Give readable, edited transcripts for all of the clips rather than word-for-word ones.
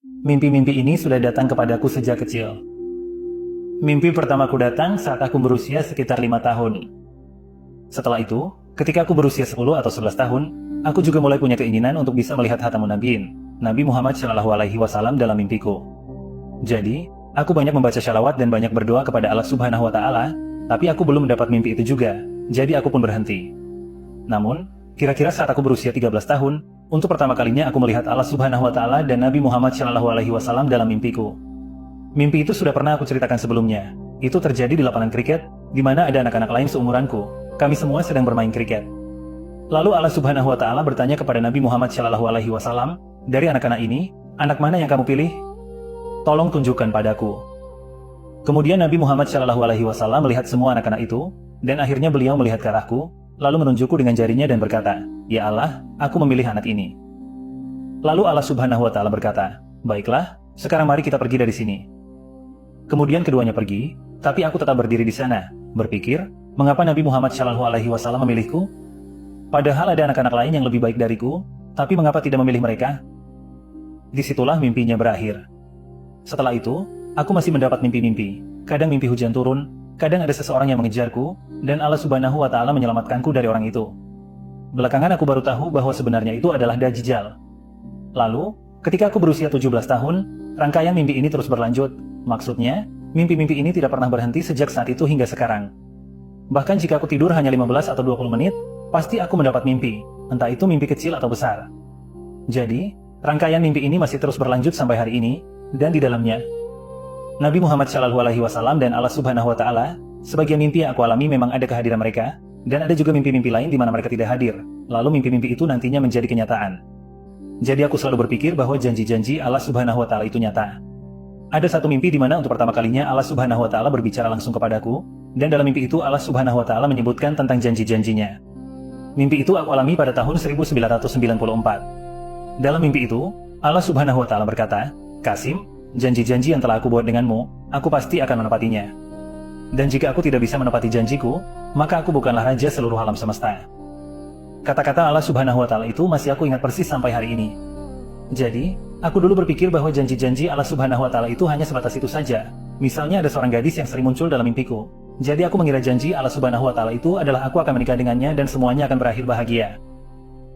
Mimpi-mimpi ini sudah datang kepadaku sejak kecil. Mimpi pertamaku datang saat aku berusia sekitar 5 tahun. Setelah itu, ketika aku berusia 10 atau 11 tahun, aku juga mulai punya keinginan untuk bisa melihat Khatamun Nabiin, Nabi Muhammad SAW dalam mimpiku. Jadi, aku banyak membaca syalawat dan banyak berdoa kepada Allah Subhanahu wa Ta'ala, tapi aku belum mendapat mimpi itu juga, jadi aku pun berhenti. Namun, kira-kira saat aku berusia 13 tahun, untuk pertama kalinya aku melihat Allah Subhanahu wa Ta'ala dan Nabi Muhammad SAW dalam mimpiku. Mimpi itu sudah pernah aku ceritakan sebelumnya. Itu terjadi di lapangan kriket, di mana ada anak-anak lain seumuranku. Kami semua sedang bermain kriket. Lalu Allah Subhanahu wa Ta'ala bertanya kepada Nabi Muhammad SAW, "Dari anak-anak ini, anak mana yang kamu pilih? Tolong tunjukkan padaku." Kemudian Nabi Muhammad SAW melihat semua anak-anak itu, dan akhirnya beliau melihat ke arahku, lalu menunjukku dengan jarinya dan berkata, "Ya Allah, aku memilih anak ini." Lalu Allah Subhanahu wa Ta'ala berkata, "Baiklah, sekarang mari kita pergi dari sini." Kemudian keduanya pergi, tapi aku tetap berdiri di sana, berpikir, mengapa Nabi Muhammad SAW memilihku? Padahal ada anak-anak lain yang lebih baik dariku, tapi mengapa tidak memilih mereka? Disitulah mimpinya berakhir. Setelah itu, aku masih mendapat mimpi-mimpi. Kadang mimpi hujan turun, kadang ada seseorang yang mengejarku, dan Allah Subhanahu wa Ta'ala menyelamatkanku dari orang itu. Belakangan aku baru tahu bahwa sebenarnya itu adalah Dajjal. Lalu, ketika aku berusia 17 tahun, rangkaian mimpi ini terus berlanjut. Maksudnya, mimpi-mimpi ini tidak pernah berhenti sejak saat itu hingga sekarang. Bahkan jika aku tidur hanya 15 atau 20 menit, pasti aku mendapat mimpi, entah itu mimpi kecil atau besar. Jadi, rangkaian mimpi ini masih terus berlanjut sampai hari ini, dan di dalamnya, Nabi Muhammad SAW dan Allah Subhanahu wa Ta'ala, sebagian mimpi yang aku alami memang ada kehadiran mereka, dan ada juga mimpi-mimpi lain di mana mereka tidak hadir, lalu mimpi-mimpi itu nantinya menjadi kenyataan. Jadi aku selalu berpikir bahwa janji-janji Allah Subhanahu wa Ta'ala itu nyata. Ada satu mimpi di mana untuk pertama kalinya Allah Subhanahu wa Ta'ala berbicara langsung kepadaku, dan dalam mimpi itu Allah Subhanahu wa Ta'ala menyebutkan tentang janji-janjinya. Mimpi itu aku alami pada tahun 1994. Dalam mimpi itu, Allah Subhanahu wa Ta'ala berkata, "Qasim, janji-janji yang telah aku buat denganmu, aku pasti akan menepatinya. Dan jika aku tidak bisa menepati janjiku, maka aku bukanlah raja seluruh alam semesta." Kata-kata Allah Subhanahu wa Ta'ala itu masih aku ingat persis sampai hari ini. Jadi, aku dulu berpikir bahwa janji-janji Allah Subhanahu wa Ta'ala itu hanya sebatas itu saja. Misalnya ada seorang gadis yang sering muncul dalam mimpiku. Jadi aku mengira janji Allah Subhanahu wa Ta'ala itu adalah aku akan menikah dengannya dan semuanya akan berakhir bahagia.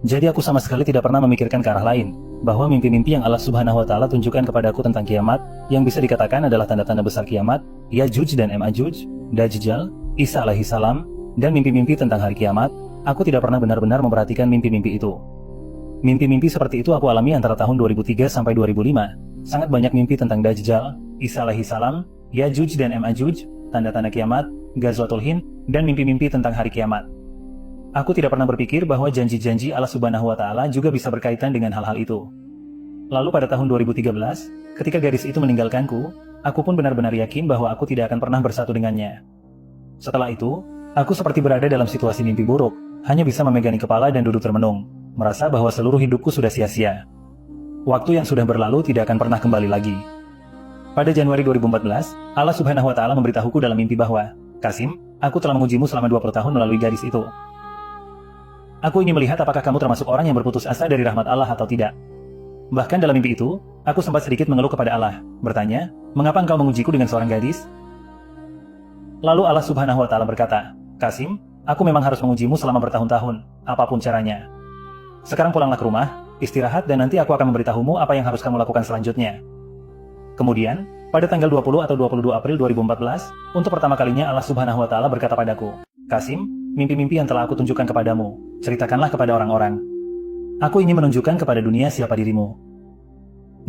Jadi aku sama sekali tidak pernah memikirkan ke arah lain, bahwa mimpi-mimpi yang Allah Subhanahu wa Ta'ala tunjukkan kepadaku tentang kiamat, yang bisa dikatakan adalah tanda-tanda besar kiamat, Ya'juj dan Ma'juj, Dajjal, Isa alaihissalam, dan mimpi-mimpi tentang hari kiamat, aku tidak pernah benar-benar memperhatikan mimpi-mimpi itu. Mimpi-mimpi seperti itu aku alami antara tahun 2003 sampai 2005. Sangat banyak mimpi tentang Dajjal, Isa alaihissalam, Ya'juj dan Ma'juj, tanda-tanda kiamat, Ghazwatul Hind, dan mimpi-mimpi tentang hari kiamat. Aku tidak pernah berpikir bahwa janji-janji Allah Subhanahu wa Ta'ala juga bisa berkaitan dengan hal-hal itu. Lalu pada tahun 2013, ketika gadis itu meninggalkanku, aku pun benar-benar yakin bahwa aku tidak akan pernah bersatu dengannya. Setelah itu, aku seperti berada dalam situasi mimpi buruk, hanya bisa memegangi kepala dan duduk termenung, merasa bahwa seluruh hidupku sudah sia-sia. Waktu yang sudah berlalu tidak akan pernah kembali lagi. Pada Januari 2014, Allah Subhanahu wa Ta'ala memberitahuku dalam mimpi bahwa, "Qasim, aku telah mengujimu selama 20 tahun melalui gadis itu. Aku ingin melihat apakah kamu termasuk orang yang berputus asa dari rahmat Allah atau tidak." Bahkan dalam mimpi itu, aku sempat sedikit mengeluh kepada Allah, bertanya, "Mengapa engkau mengujiku dengan seorang gadis?" Lalu Allah Subhanahu wa Ta'ala berkata, "Qasim, aku memang harus mengujimu selama bertahun-tahun, apapun caranya. Sekarang pulanglah ke rumah, istirahat dan nanti aku akan memberitahumu apa yang harus kamu lakukan selanjutnya." Kemudian, pada tanggal 20 atau 22 April 2014, untuk pertama kalinya Allah Subhanahu wa Ta'ala berkata padaku, "Qasim, mimpi-mimpi yang telah aku tunjukkan kepadamu, ceritakanlah kepada orang-orang. Aku ingin menunjukkan kepada dunia siapa dirimu."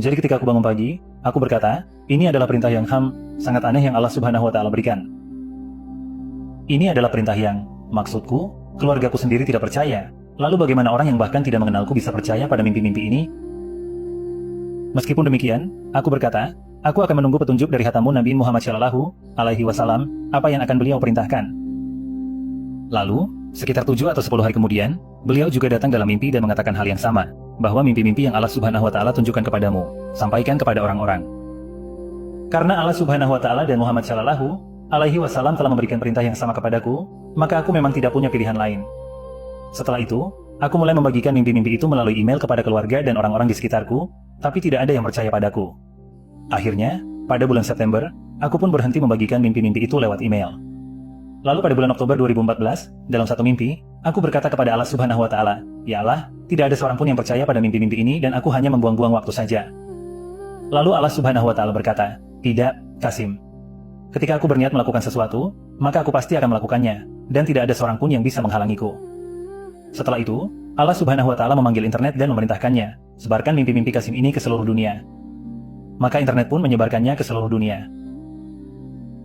Jadi ketika aku bangun pagi, aku berkata, ini adalah perintah yang sangat aneh yang Allah Subhanahu wa Ta'ala berikan. Ini adalah perintah yang, maksudku, keluargaku sendiri tidak percaya. Lalu bagaimana orang yang bahkan tidak mengenalku bisa percaya pada mimpi-mimpi ini? Meskipun demikian, aku berkata, aku akan menunggu petunjuk dari Khatamun Nabi Muhammad SAW, apa yang akan beliau perintahkan. Lalu, sekitar 7 atau 10 hari kemudian, beliau juga datang dalam mimpi dan mengatakan hal yang sama, bahwa mimpi-mimpi yang Allah Subhanahu wa Ta'ala tunjukkan kepadamu, sampaikan kepada orang-orang. Karena Allah Subhanahu wa Ta'ala dan Muhammad SAW telah memberikan perintah yang sama kepadaku, maka aku memang tidak punya pilihan lain. Setelah itu, aku mulai membagikan mimpi-mimpi itu melalui email kepada keluarga dan orang-orang di sekitarku, tapi tidak ada yang percaya padaku. Akhirnya, pada bulan September, aku pun berhenti membagikan mimpi-mimpi itu lewat email. Lalu pada bulan Oktober 2014, dalam satu mimpi, aku berkata kepada Allah Subhanahu wa Ta'ala, "Ya Allah, tidak ada seorang pun yang percaya pada mimpi-mimpi ini dan aku hanya membuang-buang waktu saja." Lalu Allah Subhanahu wa Ta'ala berkata, "Tidak, Qasim. Ketika aku berniat melakukan sesuatu, maka aku pasti akan melakukannya, dan tidak ada seorang pun yang bisa menghalangiku." Setelah itu, Allah Subhanahu wa Ta'ala memanggil internet dan memerintahkannya, sebarkan mimpi-mimpi Qasim ini ke seluruh dunia. Maka internet pun menyebarkannya ke seluruh dunia.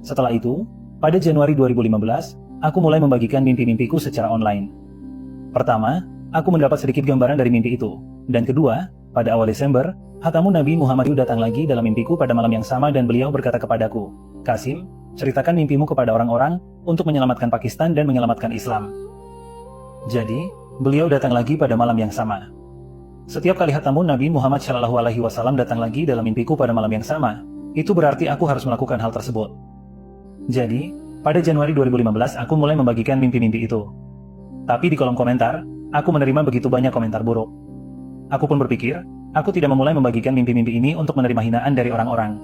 Setelah itu, pada Januari 2015, aku mulai membagikan mimpi-mimpiku secara online. Pertama, aku mendapat sedikit gambaran dari mimpi itu. Dan kedua, pada awal Desember, Hatamun Nabi Muhammad datang lagi dalam mimpiku pada malam yang sama dan beliau berkata kepadaku, "Qasim, ceritakan mimpimu kepada orang-orang untuk menyelamatkan Pakistan dan menyelamatkan Islam." Jadi, beliau datang lagi pada malam yang sama. Setiap kali Hatamun Nabi Muhammad SAW datang lagi dalam mimpiku pada malam yang sama, itu berarti aku harus melakukan hal tersebut. Jadi, pada Januari 2015 aku mulai membagikan mimpi-mimpi itu. Tapi di kolom komentar, aku menerima begitu banyak komentar buruk. Aku pun berpikir, aku tidak memulai membagikan mimpi-mimpi ini untuk menerima hinaan dari orang-orang.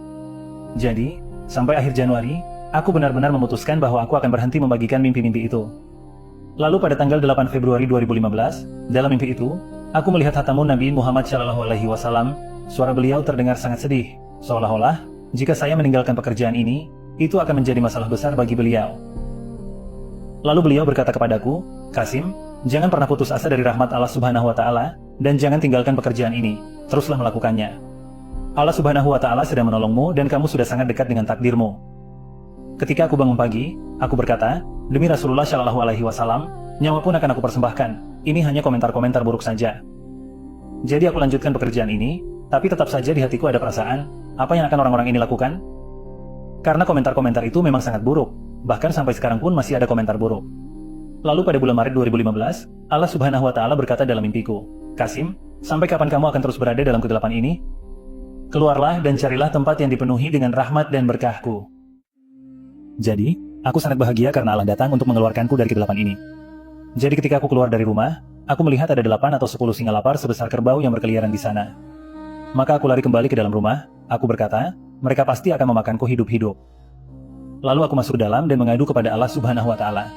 Jadi, sampai akhir Januari, aku benar-benar memutuskan bahwa aku akan berhenti membagikan mimpi-mimpi itu. Lalu pada tanggal 8 Februari 2015, dalam mimpi itu, aku melihat Hatamun Nabi Muhammad SAW, suara beliau terdengar sangat sedih, seolah-olah, jika saya meninggalkan pekerjaan ini, itu akan menjadi masalah besar bagi beliau. Lalu beliau berkata kepadaku, "Qasim, jangan pernah putus asa dari rahmat Allah Subhanahu wa Ta'ala, dan jangan tinggalkan pekerjaan ini, teruslah melakukannya. Allah Subhanahu wa Ta'ala sedang menolongmu dan kamu sudah sangat dekat dengan takdirmu." Ketika aku bangun pagi, aku berkata, "Demi Rasulullah SAW, nyawa pun akan aku persembahkan, ini hanya komentar-komentar buruk saja." Jadi aku lanjutkan pekerjaan ini, tapi tetap saja di hatiku ada perasaan, apa yang akan orang-orang ini lakukan? Karena komentar-komentar itu memang sangat buruk, bahkan sampai sekarang pun masih ada komentar buruk. Lalu pada bulan Maret 2015, Allah Subhanahu wa Ta'ala berkata dalam mimpiku, "Qasim, sampai kapan kamu akan terus berada dalam kegelapan ini? Keluarlah dan carilah tempat yang dipenuhi dengan rahmat dan berkahku." Jadi, aku sangat bahagia karena Allah datang untuk mengeluarkanku dari kegelapan ini. Jadi ketika aku keluar dari rumah, aku melihat ada 8 atau 10 singa lapar sebesar kerbau yang berkeliaran di sana. Maka aku lari kembali ke dalam rumah, aku berkata, mereka pasti akan memakanku hidup-hidup. Lalu aku masuk ke dalam dan mengadu kepada Allah Subhanahu wa Ta'ala.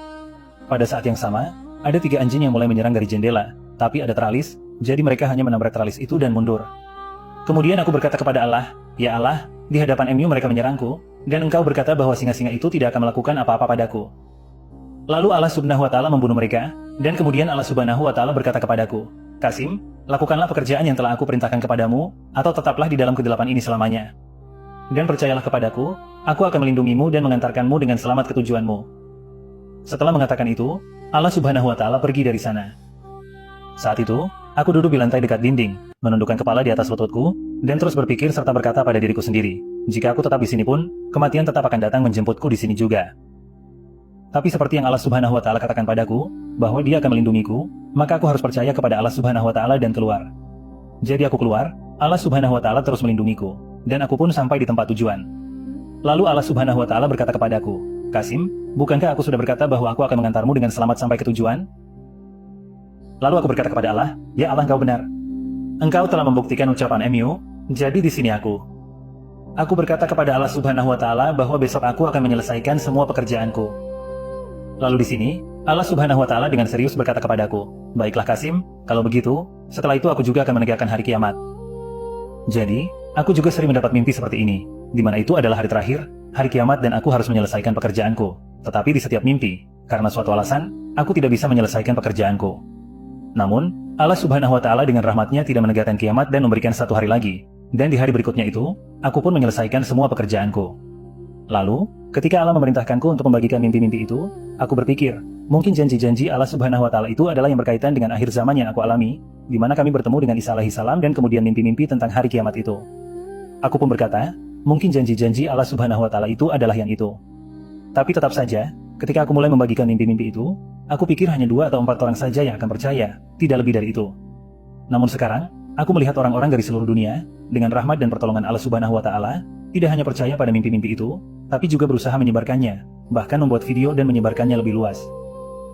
Pada saat yang sama, ada 3 anjing yang mulai menyerang dari jendela, tapi ada teralis, jadi mereka hanya menabrak teralis itu dan mundur. Kemudian aku berkata kepada Allah, "Ya Allah, di hadapan MU mereka menyerangku, dan engkau berkata bahwa singa-singa itu tidak akan melakukan apa-apa padaku." Lalu Allah Subhanahu wa Ta'ala membunuh mereka, dan kemudian Allah Subhanahu wa Ta'ala berkata kepadaku, "Qasim, lakukanlah pekerjaan yang telah aku perintahkan kepadamu, atau tetaplah di dalam kegelapan ini selamanya. Dan percayalah kepadaku, aku akan melindungimu dan mengantarkanmu dengan selamat ke tujuanmu." Setelah mengatakan itu, Allah Subhanahu wa Ta'ala pergi dari sana. Saat itu, aku duduk di lantai dekat dinding, menundukkan kepala di atas lututku, dan terus berpikir serta berkata pada diriku sendiri, jika aku tetap di sini pun, kematian tetap akan datang menjemputku di sini juga. Tapi seperti yang Allah Subhanahu wa Ta'ala katakan padaku, bahwa Dia akan melindungiku, maka aku harus percaya kepada Allah Subhanahu wa Ta'ala dan keluar. Jadi aku keluar, Allah Subhanahu wa Ta'ala terus melindungiku, dan aku pun sampai di tempat tujuan. Lalu Allah Subhanahu wa Ta'ala berkata kepadaku, "Qasim, bukankah aku sudah berkata bahwa aku akan mengantarmu dengan selamat sampai ke tujuan?" Lalu aku berkata kepada Allah, "Ya Allah, engkau benar. Engkau telah membuktikan ucapan MU, jadi di sini aku." Aku berkata kepada Allah Subhanahu wa Ta'ala bahwa besok aku akan menyelesaikan semua pekerjaanku. Lalu di sini, Allah Subhanahu wa Ta'ala dengan serius berkata kepadaku, "Baiklah Qasim, kalau begitu, setelah itu aku juga akan menegakkan hari kiamat." Jadi, aku juga sering mendapat mimpi seperti ini, di mana itu adalah hari terakhir, hari kiamat dan aku harus menyelesaikan pekerjaanku. Tetapi di setiap mimpi, karena suatu alasan, aku tidak bisa menyelesaikan pekerjaanku. Namun, Allah Subhanahu wa Ta'ala dengan rahmatnya tidak menegakkan kiamat dan memberikan satu hari lagi. Dan di hari berikutnya itu, aku pun menyelesaikan semua pekerjaanku. Lalu, ketika Allah memerintahkanku untuk membagikan mimpi-mimpi itu, aku berpikir, mungkin janji-janji Allah Subhanahu wa Ta'ala itu adalah yang berkaitan dengan akhir zaman yang aku alami, di mana kami bertemu dengan Isa alaihi salam dan kemudian mimpi-mimpi tentang hari kiamat itu. Aku pun berkata, mungkin janji-janji Allah Subhanahu wa Ta'ala itu adalah yang itu. Tapi tetap saja, ketika aku mulai membagikan mimpi-mimpi itu, aku pikir hanya 2 atau 4 orang saja yang akan percaya, tidak lebih dari itu. Namun sekarang, aku melihat orang-orang dari seluruh dunia, dengan rahmat dan pertolongan Allah Subhanahu wa Ta'ala, tidak hanya percaya pada mimpi-mimpi itu, tapi juga berusaha menyebarkannya, bahkan membuat video dan menyebarkannya lebih luas.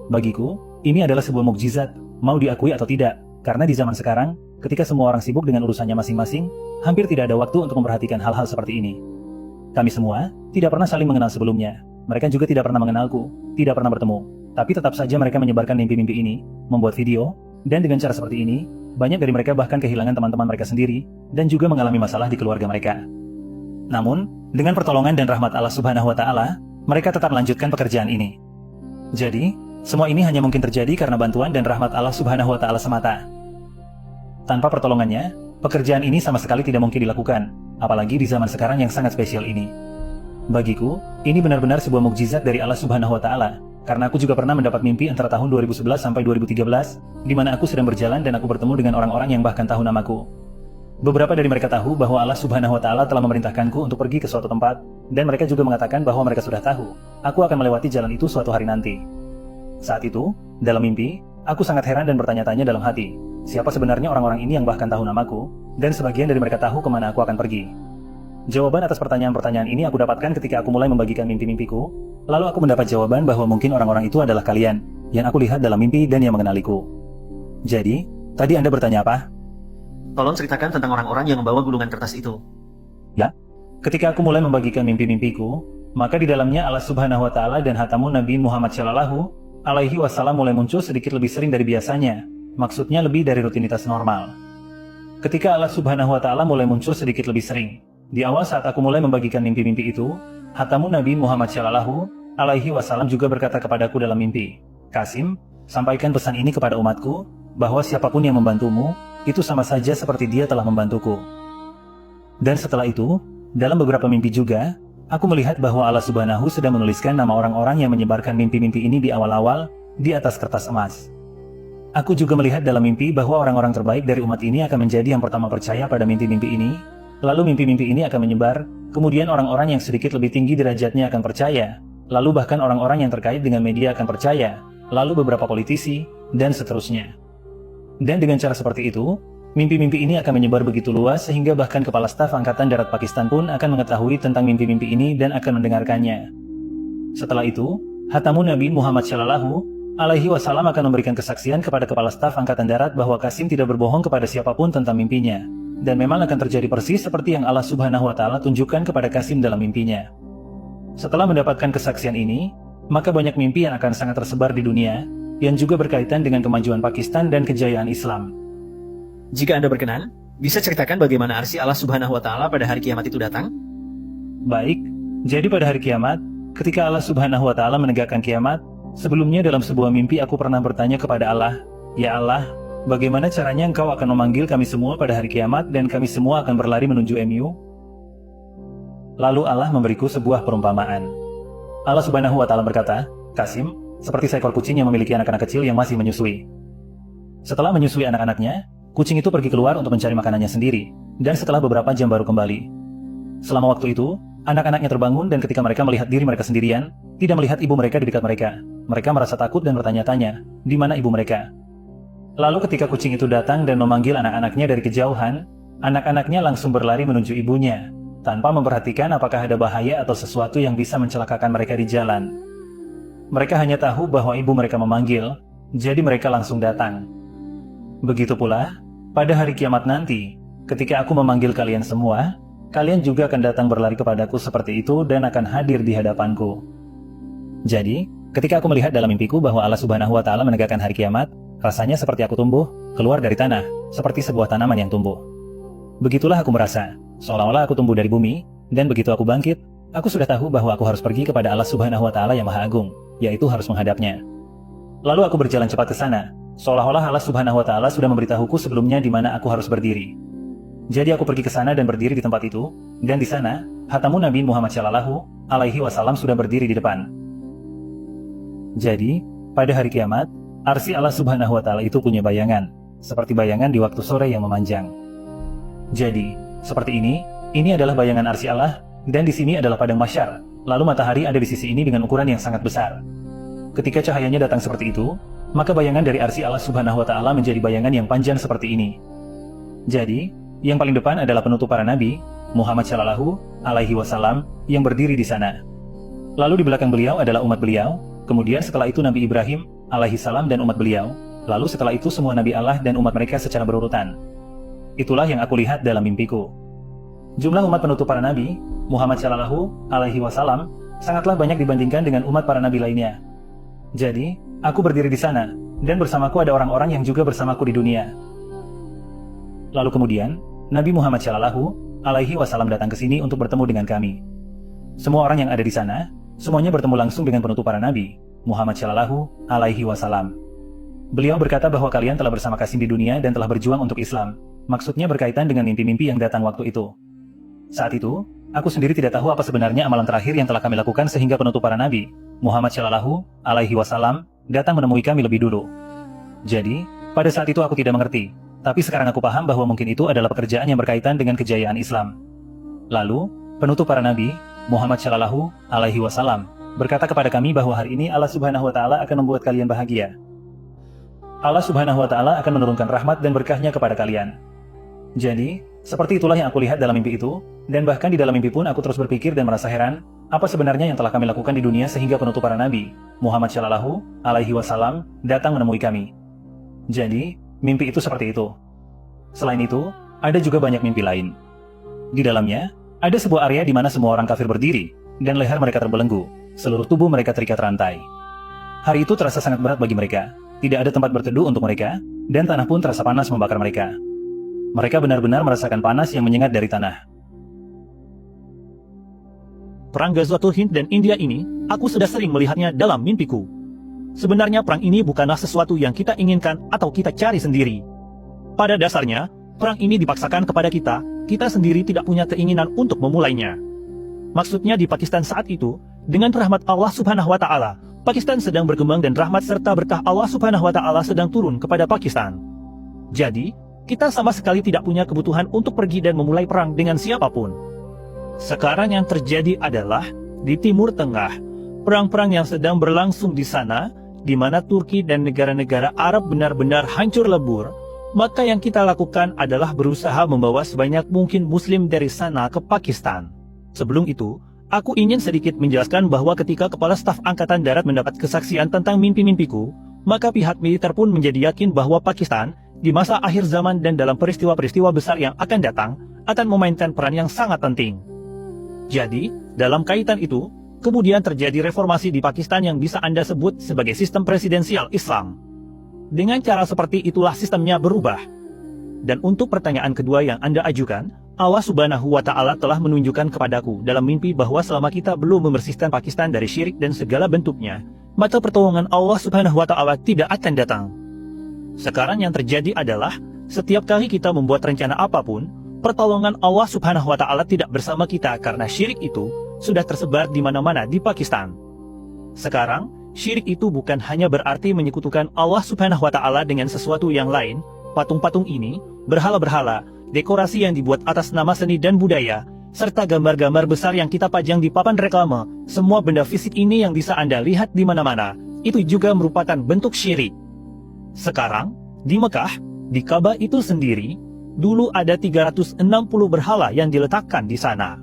Bagiku, ini adalah sebuah mukjizat, mau diakui atau tidak, karena di zaman sekarang, ketika semua orang sibuk dengan urusannya masing-masing, hampir tidak ada waktu untuk memperhatikan hal-hal seperti ini. Kami semua tidak pernah saling mengenal sebelumnya. Mereka juga tidak pernah mengenalku, tidak pernah bertemu. Tapi tetap saja mereka menyebarkan mimpi-mimpi ini, membuat video, dan dengan cara seperti ini, banyak dari mereka bahkan kehilangan teman-teman mereka sendiri, dan juga mengalami masalah di keluarga mereka. Namun, dengan pertolongan dan rahmat Allah Subhanahu wa Ta'ala, mereka tetap melanjutkan pekerjaan ini. Jadi, semua ini hanya mungkin terjadi karena bantuan dan rahmat Allah Subhanahu wa Ta'ala semata. Tanpa pertolongannya, pekerjaan ini sama sekali tidak mungkin dilakukan, apalagi di zaman sekarang yang sangat spesial ini. Bagiku, ini benar-benar sebuah mukjizat dari Allah Subhanahu wa Ta'ala, karena aku juga pernah mendapat mimpi antara tahun 2011 sampai 2013, di mana aku sedang berjalan dan aku bertemu dengan orang-orang yang bahkan tahu namaku. Beberapa dari mereka tahu bahwa Allah Subhanahu wa Ta'ala telah memerintahkanku untuk pergi ke suatu tempat, dan mereka juga mengatakan bahwa mereka sudah tahu, aku akan melewati jalan itu suatu hari nanti. Saat itu, dalam mimpi, aku sangat heran dan bertanya-tanya dalam hati, siapa sebenarnya orang-orang ini yang bahkan tahu namaku, dan sebagian dari mereka tahu kemana aku akan pergi. Jawaban atas pertanyaan-pertanyaan ini aku dapatkan ketika aku mulai membagikan mimpi-mimpiku, lalu aku mendapat jawaban bahwa mungkin orang-orang itu adalah kalian, yang aku lihat dalam mimpi dan yang mengenaliku. Jadi, tadi Anda bertanya apa? Tolong ceritakan tentang orang-orang yang membawa gulungan kertas itu. Ya, ketika aku mulai membagikan mimpi-mimpiku, maka di dalamnya Allah Subhanahu wa Ta'ala dan hatamun Nabi Muhammad Shallallahu Alaihi Wasallam mulai muncul sedikit lebih sering dari biasanya, maksudnya lebih dari rutinitas normal. Ketika Allah Subhanahu wa Ta'ala mulai muncul sedikit lebih sering, di awal saat aku mulai membagikan mimpi-mimpi itu, hatamun Nabi Muhammad Shallallahu Alaihi Wasallam juga berkata kepadaku dalam mimpi, "Qasim, sampaikan pesan ini kepada umatku, bahwa siapapun yang membantumu, itu sama saja seperti dia telah membantuku." Dan setelah itu, dalam beberapa mimpi juga, aku melihat bahwa Allah Subhanahu sedang menuliskan nama orang-orang yang menyebarkan mimpi-mimpi ini di awal-awal, di atas kertas emas. Aku juga melihat dalam mimpi bahwa orang-orang terbaik dari umat ini akan menjadi yang pertama percaya pada mimpi-mimpi ini, lalu mimpi-mimpi ini akan menyebar, kemudian orang-orang yang sedikit lebih tinggi derajatnya akan percaya, lalu bahkan orang-orang yang terkait dengan media akan percaya, lalu beberapa politisi, dan seterusnya. Dan dengan cara seperti itu, mimpi-mimpi ini akan menyebar begitu luas sehingga bahkan Kepala Staf Angkatan Darat Pakistan pun akan mengetahui tentang mimpi-mimpi ini dan akan mendengarkannya. Setelah itu, hatamun Nabi Muhammad Shallallahu Alaihi Wasallam akan memberikan kesaksian kepada Kepala Staf Angkatan Darat bahwa Qasim tidak berbohong kepada siapapun tentang mimpinya. Dan memang akan terjadi persis seperti yang Allah Subhanahu wa Ta'ala tunjukkan kepada Qasim dalam mimpinya. Setelah mendapatkan kesaksian ini, maka banyak mimpi yang akan sangat tersebar di dunia, yang juga berkaitan dengan kemajuan Pakistan dan kejayaan Islam. Jika Anda berkenan, bisa ceritakan bagaimana arsy Allah Subhanahu wa Ta'ala pada hari kiamat itu datang? Baik, jadi pada hari kiamat, ketika Allah Subhanahu wa Ta'ala menegakkan kiamat, sebelumnya dalam sebuah mimpi aku pernah bertanya kepada Allah, "Ya Allah, bagaimana caranya Engkau akan memanggil kami semua pada hari kiamat dan kami semua akan berlari menuju MU?" Lalu Allah memberiku sebuah perumpamaan. Allah Subhanahu wa Ta'ala berkata, "Qasim, seperti seekor kucing yang memiliki anak-anak kecil yang masih menyusui. Setelah menyusui anak-anaknya, kucing itu pergi keluar untuk mencari makanannya sendiri, dan setelah beberapa jam baru kembali. Selama waktu itu, anak-anaknya terbangun dan ketika mereka melihat diri mereka sendirian, tidak melihat ibu mereka di dekat mereka. Mereka merasa takut dan bertanya-tanya, di mana ibu mereka? Lalu ketika kucing itu datang dan memanggil anak-anaknya dari kejauhan, anak-anaknya langsung berlari menuju ibunya, tanpa memperhatikan apakah ada bahaya atau sesuatu yang bisa mencelakakan mereka di jalan. Mereka hanya tahu bahwa ibu mereka memanggil, jadi mereka langsung datang. Begitu pula, pada hari kiamat nanti, ketika aku memanggil kalian semua, kalian juga akan datang berlari kepadaku seperti itu dan akan hadir di hadapanku." Jadi, ketika aku melihat dalam mimpiku bahwa Allah Subhanahu wa Ta'ala menegakkan hari kiamat, rasanya seperti aku tumbuh, keluar dari tanah, seperti sebuah tanaman yang tumbuh. Begitulah aku merasa, seolah-olah aku tumbuh dari bumi, dan begitu aku bangkit, aku sudah tahu bahwa aku harus pergi kepada Allah Subhanahu wa Ta'ala yang Maha Agung, yaitu harus menghadapnya. Lalu aku berjalan cepat ke sana, seolah-olah Allah Subhanahu wa Ta'ala sudah memberitahuku sebelumnya di mana aku harus berdiri. Jadi aku pergi ke sana dan berdiri di tempat itu, dan di sana, hatamun Nabi Muhammad Shallallahu Alaihi Wasallam sudah berdiri di depan. Jadi, pada hari kiamat, arsy Allah Subhanahu wa Ta'ala itu punya bayangan, seperti bayangan di waktu sore yang memanjang. Jadi, seperti ini adalah bayangan arsy Allah, dan di sini adalah padang mahsyar, lalu matahari ada di sisi ini dengan ukuran yang sangat besar. Ketika cahayanya datang seperti itu, maka bayangan dari arsy Allah Subhanahu wa Ta'ala menjadi bayangan yang panjang seperti ini. Jadi, yang paling depan adalah penutup para nabi, Muhammad Shallallahu Alaihi Wasallam, yang berdiri di sana. Lalu di belakang beliau adalah umat beliau, kemudian setelah itu Nabi Ibrahim alaihi salam dan umat beliau, lalu setelah itu semua nabi Allah dan umat mereka secara berurutan. Itulah yang aku lihat dalam mimpiku. Jumlah umat penutup para nabi, Muhammad Shallallahu Alaihi Wasallam, sangatlah banyak dibandingkan dengan umat para nabi lainnya. Jadi, aku berdiri di sana, dan bersamaku ada orang-orang yang juga bersamaku di dunia. Lalu kemudian, Nabi Muhammad Shallallahu Alaihi Wasallam datang ke sini untuk bertemu dengan kami. Semua orang yang ada di sana, semuanya bertemu langsung dengan penutup para nabi, Muhammad Shallallahu Alaihi Wasallam. Beliau berkata bahwa kalian telah bersama kasih di dunia dan telah berjuang untuk Islam. Maksudnya berkaitan dengan mimpi-mimpi yang datang waktu itu. Saat itu, aku sendiri tidak tahu apa sebenarnya amalan terakhir yang telah kami lakukan sehingga penutup para nabi, Muhammad Shallallahu Alaihi Wasallam, datang menemui kami lebih dulu. Jadi, pada saat itu aku tidak mengerti. Tapi sekarang aku paham bahwa mungkin itu adalah pekerjaan yang berkaitan dengan kejayaan Islam. Lalu, penutup para nabi, Muhammad Shallallahu Alaihi Wasallam, berkata kepada kami bahwa hari ini Allah Subhanahu Wa Taala akan membuat kalian bahagia. Allah Subhanahu Wa Taala akan menurunkan rahmat dan berkahnya kepada kalian. Jadi, seperti itulah yang aku lihat dalam mimpi itu, dan bahkan di dalam mimpi pun aku terus berpikir dan merasa heran, apa sebenarnya yang telah kami lakukan di dunia sehingga penutup para nabi, Muhammad Shallallahu Alaihi Wasallam, datang menemui kami. Jadi, mimpi itu seperti itu. Selain itu, ada juga banyak mimpi lain. Di dalamnya, ada sebuah area di mana semua orang kafir berdiri, dan leher mereka terbelenggu, seluruh tubuh mereka terikat rantai. Hari itu terasa sangat berat bagi mereka, tidak ada tempat berteduh untuk mereka, dan tanah pun terasa panas membakar mereka. Mereka benar-benar merasakan panas yang menyengat dari tanah. Perang Ghazwatul Hind dan India ini, aku sudah sering melihatnya dalam mimpiku. Sebenarnya perang ini bukanlah sesuatu yang kita inginkan atau kita cari sendiri. Pada dasarnya, perang ini dipaksakan kepada kita sendiri tidak punya keinginan untuk memulainya. Maksudnya di Pakistan saat itu, dengan rahmat Allah Subhanahu Wa Taala, Pakistan sedang berkembang dan rahmat serta berkah Allah Subhanahu Wa Taala sedang turun kepada Pakistan. Jadi, kita sama sekali tidak punya kebutuhan untuk pergi dan memulai perang dengan siapapun. Sekarang yang terjadi adalah, di Timur Tengah, perang-perang yang sedang berlangsung di sana, di mana Turki dan negara-negara Arab benar-benar hancur lebur, maka yang kita lakukan adalah berusaha membawa sebanyak mungkin Muslim dari sana ke Pakistan. Sebelum itu, aku ingin sedikit menjelaskan bahwa ketika Kepala Staf Angkatan Darat mendapat kesaksian tentang mimpi-mimpiku, maka pihak militer pun menjadi yakin bahwa Pakistan, di masa akhir zaman dan dalam peristiwa-peristiwa besar yang akan datang, akan memainkan peran yang sangat penting. Jadi, dalam kaitan itu, kemudian terjadi reformasi di Pakistan yang bisa Anda sebut sebagai sistem presidensial Islam. Dengan cara seperti itulah sistemnya berubah. Dan untuk pertanyaan kedua yang Anda ajukan, Allah Subhanahu Wa Taala telah menunjukkan kepadaku dalam mimpi bahwa selama kita belum membersihkan Pakistan dari syirik dan segala bentuknya, maka pertolongan Allah Subhanahu Wa Taala tidak akan datang. Sekarang yang terjadi adalah, setiap kali kita membuat rencana apapun, pertolongan Allah Subhanahu Wa Taala tidak bersama kita karena syirik itu sudah tersebar di mana-mana di Pakistan. Sekarang, syirik itu bukan hanya berarti menyekutukan Allah Subhanahu Wa Taala dengan sesuatu yang lain, patung-patung ini, berhala-berhala, dekorasi yang dibuat atas nama seni dan budaya, serta gambar-gambar besar yang kita pajang di papan reklame, semua benda fisik ini yang bisa Anda lihat di mana-mana, itu juga merupakan bentuk syirik. Sekarang, di Mekah, di Ka'bah itu sendiri, dulu ada 360 berhala yang diletakkan di sana.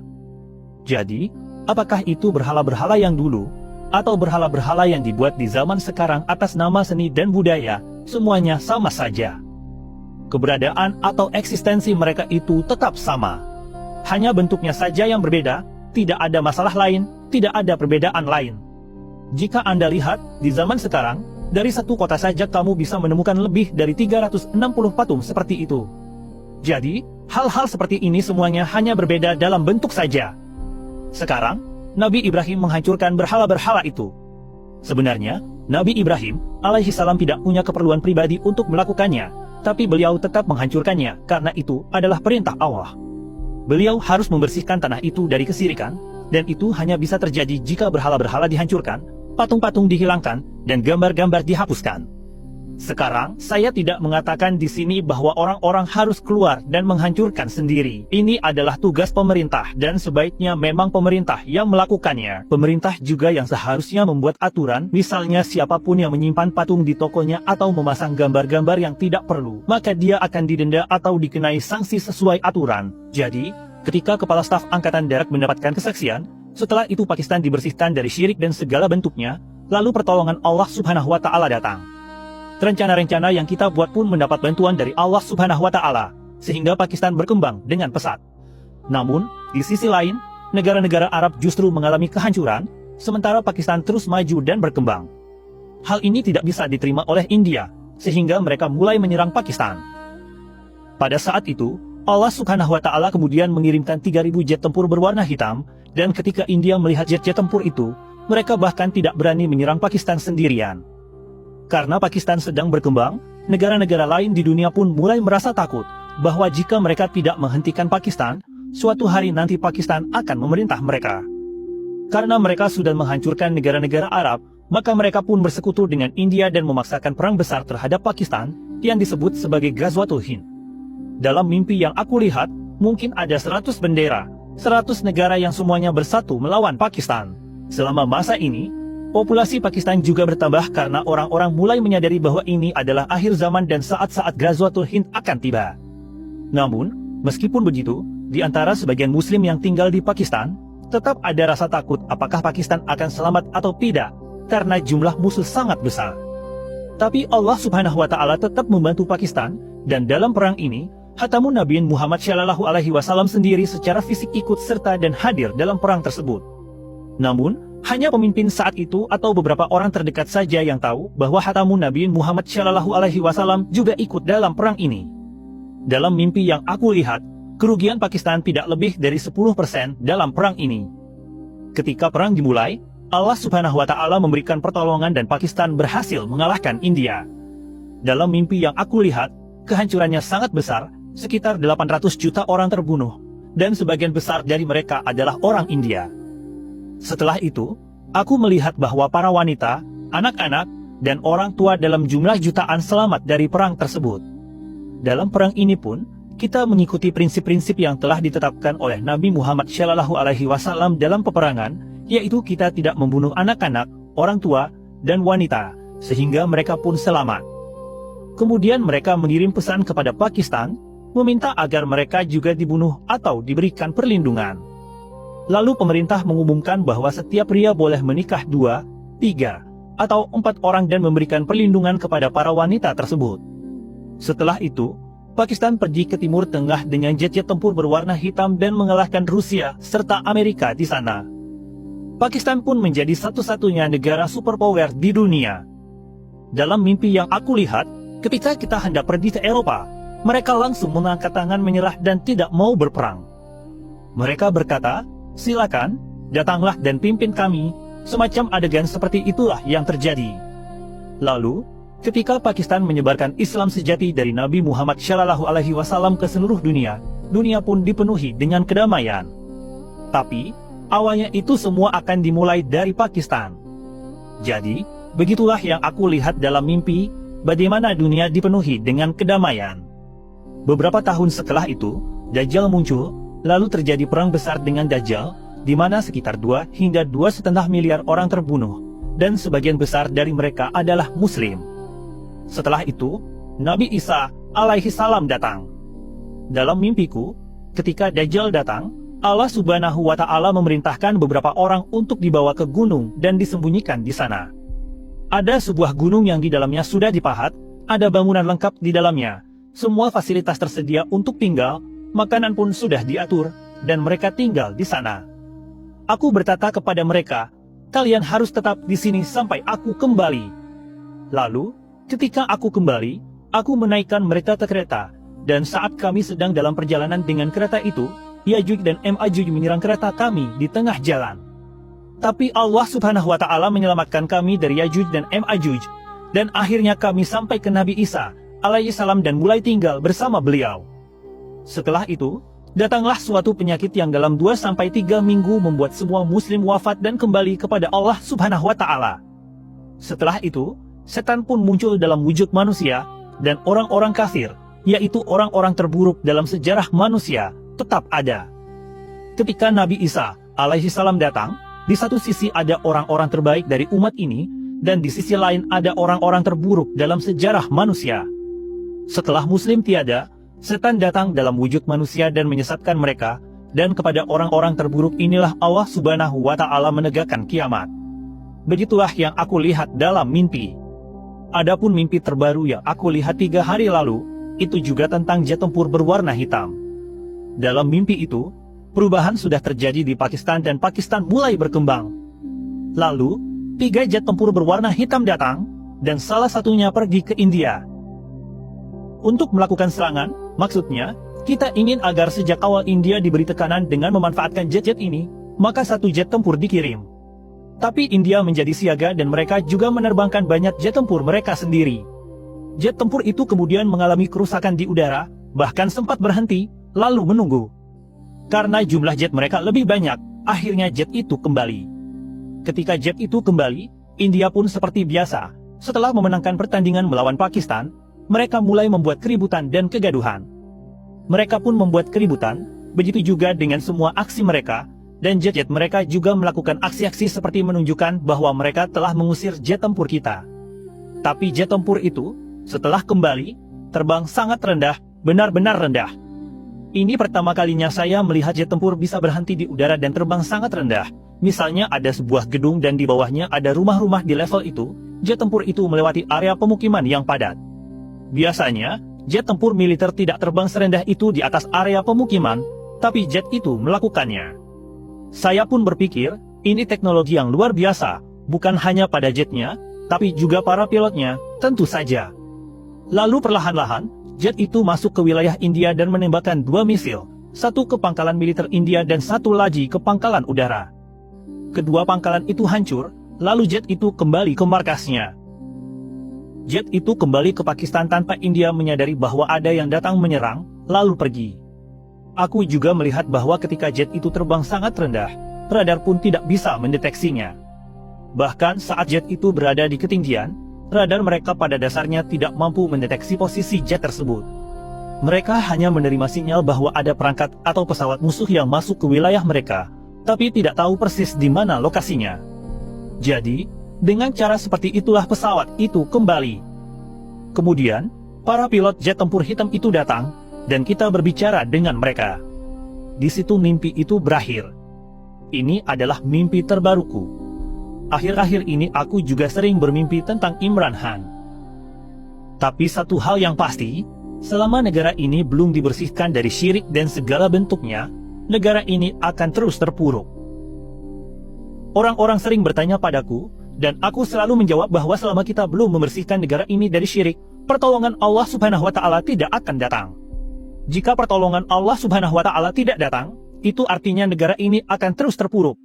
Jadi, apakah itu berhala-berhala yang dulu, atau berhala-berhala yang dibuat di zaman sekarang atas nama seni dan budaya, semuanya sama saja. Keberadaan atau eksistensi mereka itu tetap sama. Hanya bentuknya saja yang berbeda, tidak ada masalah lain, tidak ada perbedaan lain. Jika Anda lihat, di zaman sekarang, dari satu kota saja kamu bisa menemukan lebih dari 360 patung seperti itu. Jadi, hal-hal seperti ini semuanya hanya berbeda dalam bentuk saja. Sekarang, Nabi Ibrahim menghancurkan berhala-berhala itu. Sebenarnya, Nabi Ibrahim alaihissalam tidak punya keperluan pribadi untuk melakukannya, tapi beliau tetap menghancurkannya karena itu adalah perintah Allah. Beliau harus membersihkan tanah itu dari kesirikan, dan itu hanya bisa terjadi jika berhala-berhala dihancurkan, patung-patung dihilangkan, dan gambar-gambar dihapuskan. Sekarang, saya tidak mengatakan di sini bahwa orang-orang harus keluar dan menghancurkan sendiri. Ini adalah tugas pemerintah dan sebaiknya memang pemerintah yang melakukannya. Pemerintah juga yang seharusnya membuat aturan, misalnya siapapun yang menyimpan patung di tokonya atau memasang gambar-gambar yang tidak perlu, maka dia akan didenda atau dikenai sanksi sesuai aturan. Jadi, ketika Kepala Staf Angkatan Darat mendapatkan kesaksian, setelah itu Pakistan dibersihkan dari syirik dan segala bentuknya, lalu pertolongan Allah Subhanahu Wa Taala datang. Rencana-rencana yang kita buat pun mendapat bantuan dari Allah Subhanahu Wa Taala, sehingga Pakistan berkembang dengan pesat. Namun, di sisi lain, negara-negara Arab justru mengalami kehancuran, sementara Pakistan terus maju dan berkembang. Hal ini tidak bisa diterima oleh India, sehingga mereka mulai menyerang Pakistan. Pada saat itu, Allah Subhanahu wa Ta'ala kemudian mengirimkan 3.000 jet tempur berwarna hitam, dan ketika India melihat jet-jet tempur itu, mereka bahkan tidak berani menyerang Pakistan sendirian. Karena Pakistan sedang berkembang, negara-negara lain di dunia pun mulai merasa takut bahwa jika mereka tidak menghentikan Pakistan, suatu hari nanti Pakistan akan memerintah mereka. Karena mereka sudah menghancurkan negara-negara Arab, maka mereka pun bersekutu dengan India dan memaksakan perang besar terhadap Pakistan yang disebut sebagai Ghazwatul Hind. Dalam mimpi yang aku lihat, mungkin ada 100 bendera, 100 negara yang semuanya bersatu melawan Pakistan. Selama masa ini, populasi Pakistan juga bertambah karena orang-orang mulai menyadari bahwa ini adalah akhir zaman dan saat-saat Ghazwatul Hind akan tiba. Namun, meskipun begitu, di antara sebagian Muslim yang tinggal di Pakistan, tetap ada rasa takut apakah Pakistan akan selamat atau tidak, karena jumlah musuh sangat besar. Tapi Allah Subhanahu wa Ta'ala tetap membantu Pakistan, dan dalam perang ini, Khatamun Nabiyin Muhammad Shallallahu Alaihi Wasallam sendiri secara fisik ikut serta dan hadir dalam perang tersebut. Namun, hanya pemimpin saat itu atau beberapa orang terdekat saja yang tahu bahwa Khatamun Nabiyin Muhammad Shallallahu Alaihi Wasallam juga ikut dalam perang ini. Dalam mimpi yang aku lihat, kerugian Pakistan tidak lebih dari 10% dalam perang ini. Ketika perang dimulai, Allah Subhanahu wa Ta'ala memberikan pertolongan dan Pakistan berhasil mengalahkan India. Dalam mimpi yang aku lihat, kehancurannya sangat besar, sekitar 800 juta orang terbunuh, dan sebagian besar dari mereka adalah orang India. Setelah itu, aku melihat bahwa para wanita, anak-anak, dan orang tua dalam jumlah jutaan selamat dari perang tersebut. Dalam perang ini pun, kita mengikuti prinsip-prinsip yang telah ditetapkan oleh Nabi Muhammad Shallallahu Alaihi Wasallam dalam peperangan, yaitu kita tidak membunuh anak-anak, orang tua, dan wanita, sehingga mereka pun selamat. Kemudian mereka mengirim pesan kepada Pakistan, meminta agar mereka juga dibunuh atau diberikan perlindungan. Lalu pemerintah mengumumkan bahwa setiap pria boleh menikah 2, 3, atau 4 orang dan memberikan perlindungan kepada para wanita tersebut. Setelah itu, Pakistan pergi ke Timur Tengah dengan jet-jet tempur berwarna hitam dan mengalahkan Rusia serta Amerika di sana. Pakistan pun menjadi satu-satunya negara superpower di dunia. Dalam mimpi yang aku lihat, ketika kita hendak pergi ke Eropa, mereka langsung mengangkat tangan menyerah dan tidak mau berperang. Mereka berkata, "Silakan, datanglah dan pimpin kami." Semacam adegan seperti itulah yang terjadi. Lalu, ketika Pakistan menyebarkan Islam sejati dari Nabi Muhammad Shallallahu Alaihi Wasallam ke seluruh dunia, dunia pun dipenuhi dengan kedamaian. Tapi, awalnya itu semua akan dimulai dari Pakistan. Jadi, begitulah yang aku lihat dalam mimpi, bagaimana dunia dipenuhi dengan kedamaian. Beberapa tahun setelah itu, Dajjal muncul, lalu terjadi perang besar dengan Dajjal, di mana sekitar 2 hingga 2,5 miliar orang terbunuh, dan sebagian besar dari mereka adalah Muslim. Setelah itu, Nabi Isa alaihi salam datang. Dalam mimpiku, ketika Dajjal datang, Allah Subhanahu wa Ta'ala memerintahkan beberapa orang untuk dibawa ke gunung dan disembunyikan di sana. Ada sebuah gunung yang di dalamnya sudah dipahat, ada bangunan lengkap di dalamnya, semua fasilitas tersedia untuk tinggal, makanan pun sudah diatur, dan mereka tinggal di sana. Aku berkata kepada mereka, "Kalian harus tetap di sini sampai aku kembali." Lalu, ketika aku kembali, aku menaikkan mereka ke kereta, dan saat kami sedang dalam perjalanan dengan kereta itu, Ya'juj dan Ma'juj menyerang kereta kami di tengah jalan. Tapi Allah Subhanahu wa Ta'ala menyelamatkan kami dari Ya'juj dan Ma'juj, dan akhirnya kami sampai ke Nabi Isa alaihi salam dan mulai tinggal bersama beliau. Setelah itu, datanglah suatu penyakit yang dalam 2-3 minggu membuat semua muslim wafat dan kembali kepada Allah Subhanahu wa Ta'ala. Setelah itu, setan pun muncul dalam wujud manusia, dan orang-orang kafir, yaitu orang-orang terburuk dalam sejarah manusia, tetap ada. Ketika Nabi Isa alaihi salam datang, di satu sisi ada orang-orang terbaik dari umat ini, dan di sisi lain ada orang-orang terburuk dalam sejarah manusia. Setelah muslim tiada, setan datang dalam wujud manusia dan menyesatkan mereka, dan kepada orang-orang terburuk inilah Allah Subhanahu wa Ta'ala menegakkan kiamat. Begitulah yang aku lihat dalam mimpi. Adapun mimpi terbaru yang aku lihat 3 hari lalu, itu juga tentang jet tempur berwarna hitam. Dalam mimpi itu, perubahan sudah terjadi di Pakistan dan Pakistan mulai berkembang. Lalu, 3 jet tempur berwarna hitam datang, dan salah satunya pergi ke India. Untuk melakukan serangan, maksudnya, kita ingin agar sejak awal India diberi tekanan dengan memanfaatkan jet-jet ini, maka 1 jet tempur dikirim. Tapi India menjadi siaga dan mereka juga menerbangkan banyak jet tempur mereka sendiri. Jet tempur itu kemudian mengalami kerusakan di udara, bahkan sempat berhenti, lalu menunggu. Karena jumlah jet mereka lebih banyak, akhirnya jet itu kembali. Ketika jet itu kembali, India pun seperti biasa. Setelah memenangkan pertandingan melawan Pakistan, mereka mulai membuat keributan dan kegaduhan. Mereka pun membuat keributan, begitu juga dengan semua aksi mereka, dan jet-jet mereka juga melakukan aksi-aksi seperti menunjukkan bahwa mereka telah mengusir jet tempur kita. Tapi jet tempur itu, setelah kembali, terbang sangat rendah, benar-benar rendah. Ini pertama kalinya saya melihat jet tempur bisa berhenti di udara dan terbang sangat rendah. Misalnya ada sebuah gedung dan di bawahnya ada rumah-rumah di level itu, jet tempur itu melewati area pemukiman yang padat. Biasanya, jet tempur militer tidak terbang serendah itu di atas area pemukiman, tapi jet itu melakukannya. Saya pun berpikir, ini teknologi yang luar biasa, bukan hanya pada jetnya, tapi juga para pilotnya, tentu saja. Lalu perlahan-lahan, jet itu masuk ke wilayah India dan menembakkan 2 misil, 1 ke pangkalan militer India dan 1 lagi ke pangkalan udara. Kedua pangkalan itu hancur, lalu jet itu kembali ke markasnya. Jet itu kembali ke Pakistan tanpa India menyadari bahwa ada yang datang menyerang, lalu pergi. Aku juga melihat bahwa ketika jet itu terbang sangat rendah, radar pun tidak bisa mendeteksinya. Bahkan saat jet itu berada di ketinggian, radar mereka pada dasarnya tidak mampu mendeteksi posisi jet tersebut. Mereka hanya menerima sinyal bahwa ada perangkat atau pesawat musuh yang masuk ke wilayah mereka, tapi tidak tahu persis di mana lokasinya. Jadi, dengan cara seperti itulah pesawat itu kembali. Kemudian, para pilot jet tempur hitam itu datang, dan kita berbicara dengan mereka. Di situ mimpi itu berakhir. Ini adalah mimpi terbaruku. Akhir-akhir ini aku juga sering bermimpi tentang Imran Khan. Tapi satu hal yang pasti, selama negara ini belum dibersihkan dari syirik dan segala bentuknya, negara ini akan terus terpuruk. Orang-orang sering bertanya padaku, dan aku selalu menjawab bahwa selama kita belum membersihkan negara ini dari syirik, pertolongan Allah Subhanahu wa Ta'ala tidak akan datang. Jika pertolongan Allah Subhanahu wa Ta'ala tidak datang, itu artinya negara ini akan terus terpuruk.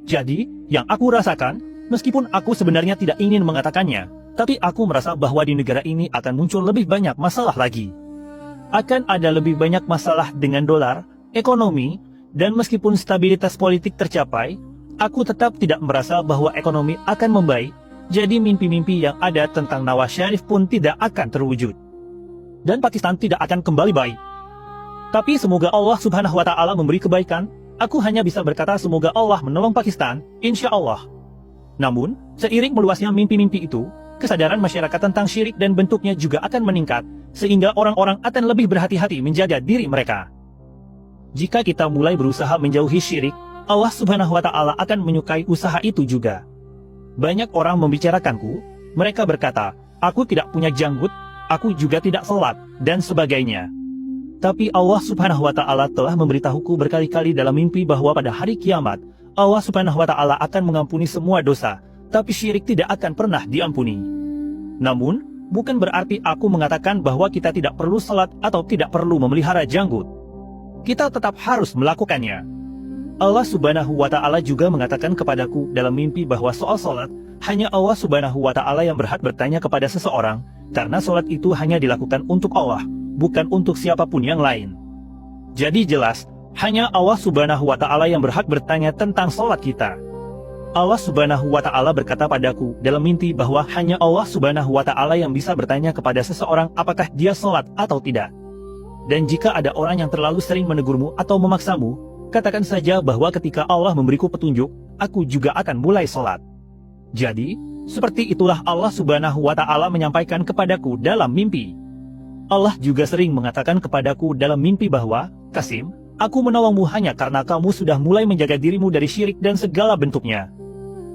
Jadi, yang aku rasakan, meskipun aku sebenarnya tidak ingin mengatakannya, tapi aku merasa bahwa di negara ini akan muncul lebih banyak masalah lagi. Akan ada lebih banyak masalah dengan dolar, ekonomi, dan meskipun stabilitas politik tercapai, aku tetap tidak merasa bahwa ekonomi akan membaik, jadi mimpi-mimpi yang ada tentang Nawaz Sharif pun tidak akan terwujud. Dan Pakistan tidak akan kembali baik. Tapi semoga Allah Subhanahu wa Ta'ala memberi kebaikan, aku hanya bisa berkata semoga Allah menolong Pakistan, insya Allah. Namun, seiring meluasnya mimpi-mimpi itu, kesadaran masyarakat tentang syirik dan bentuknya juga akan meningkat, sehingga orang-orang akan lebih berhati-hati menjaga diri mereka. Jika kita mulai berusaha menjauhi syirik, Allah Subhanahu wa Ta'ala akan menyukai usaha itu juga. Banyak orang membicarakanku, mereka berkata, aku tidak punya janggut, aku juga tidak sholat, dan sebagainya. Tapi Allah Subhanahu wa Ta'ala telah memberitahuku berkali-kali dalam mimpi bahwa pada hari kiamat, Allah Subhanahu wa Ta'ala akan mengampuni semua dosa, tapi syirik tidak akan pernah diampuni. Namun, bukan berarti aku mengatakan bahwa kita tidak perlu sholat atau tidak perlu memelihara janggut. Kita tetap harus melakukannya. Allah Subhanahu wa Ta'ala juga mengatakan kepadaku dalam mimpi bahwa soal sholat, hanya Allah Subhanahu wa Ta'ala yang berhak bertanya kepada seseorang, karena sholat itu hanya dilakukan untuk Allah, bukan untuk siapapun yang lain. Jadi jelas, hanya Allah Subhanahu wa Ta'ala yang berhak bertanya tentang sholat kita. Allah Subhanahu wa Ta'ala berkata padaku dalam mimpi bahwa hanya Allah Subhanahu wa Ta'ala yang bisa bertanya kepada seseorang apakah dia sholat atau tidak. Dan jika ada orang yang terlalu sering menegurmu atau memaksamu, katakan saja bahwa ketika Allah memberiku petunjuk, aku juga akan mulai sholat. Jadi, seperti itulah Allah Subhanahu wa Ta'ala menyampaikan kepadaku dalam mimpi. Allah juga sering mengatakan kepadaku dalam mimpi bahwa, Qasim, aku menolongmu hanya karena kamu sudah mulai menjaga dirimu dari syirik dan segala bentuknya.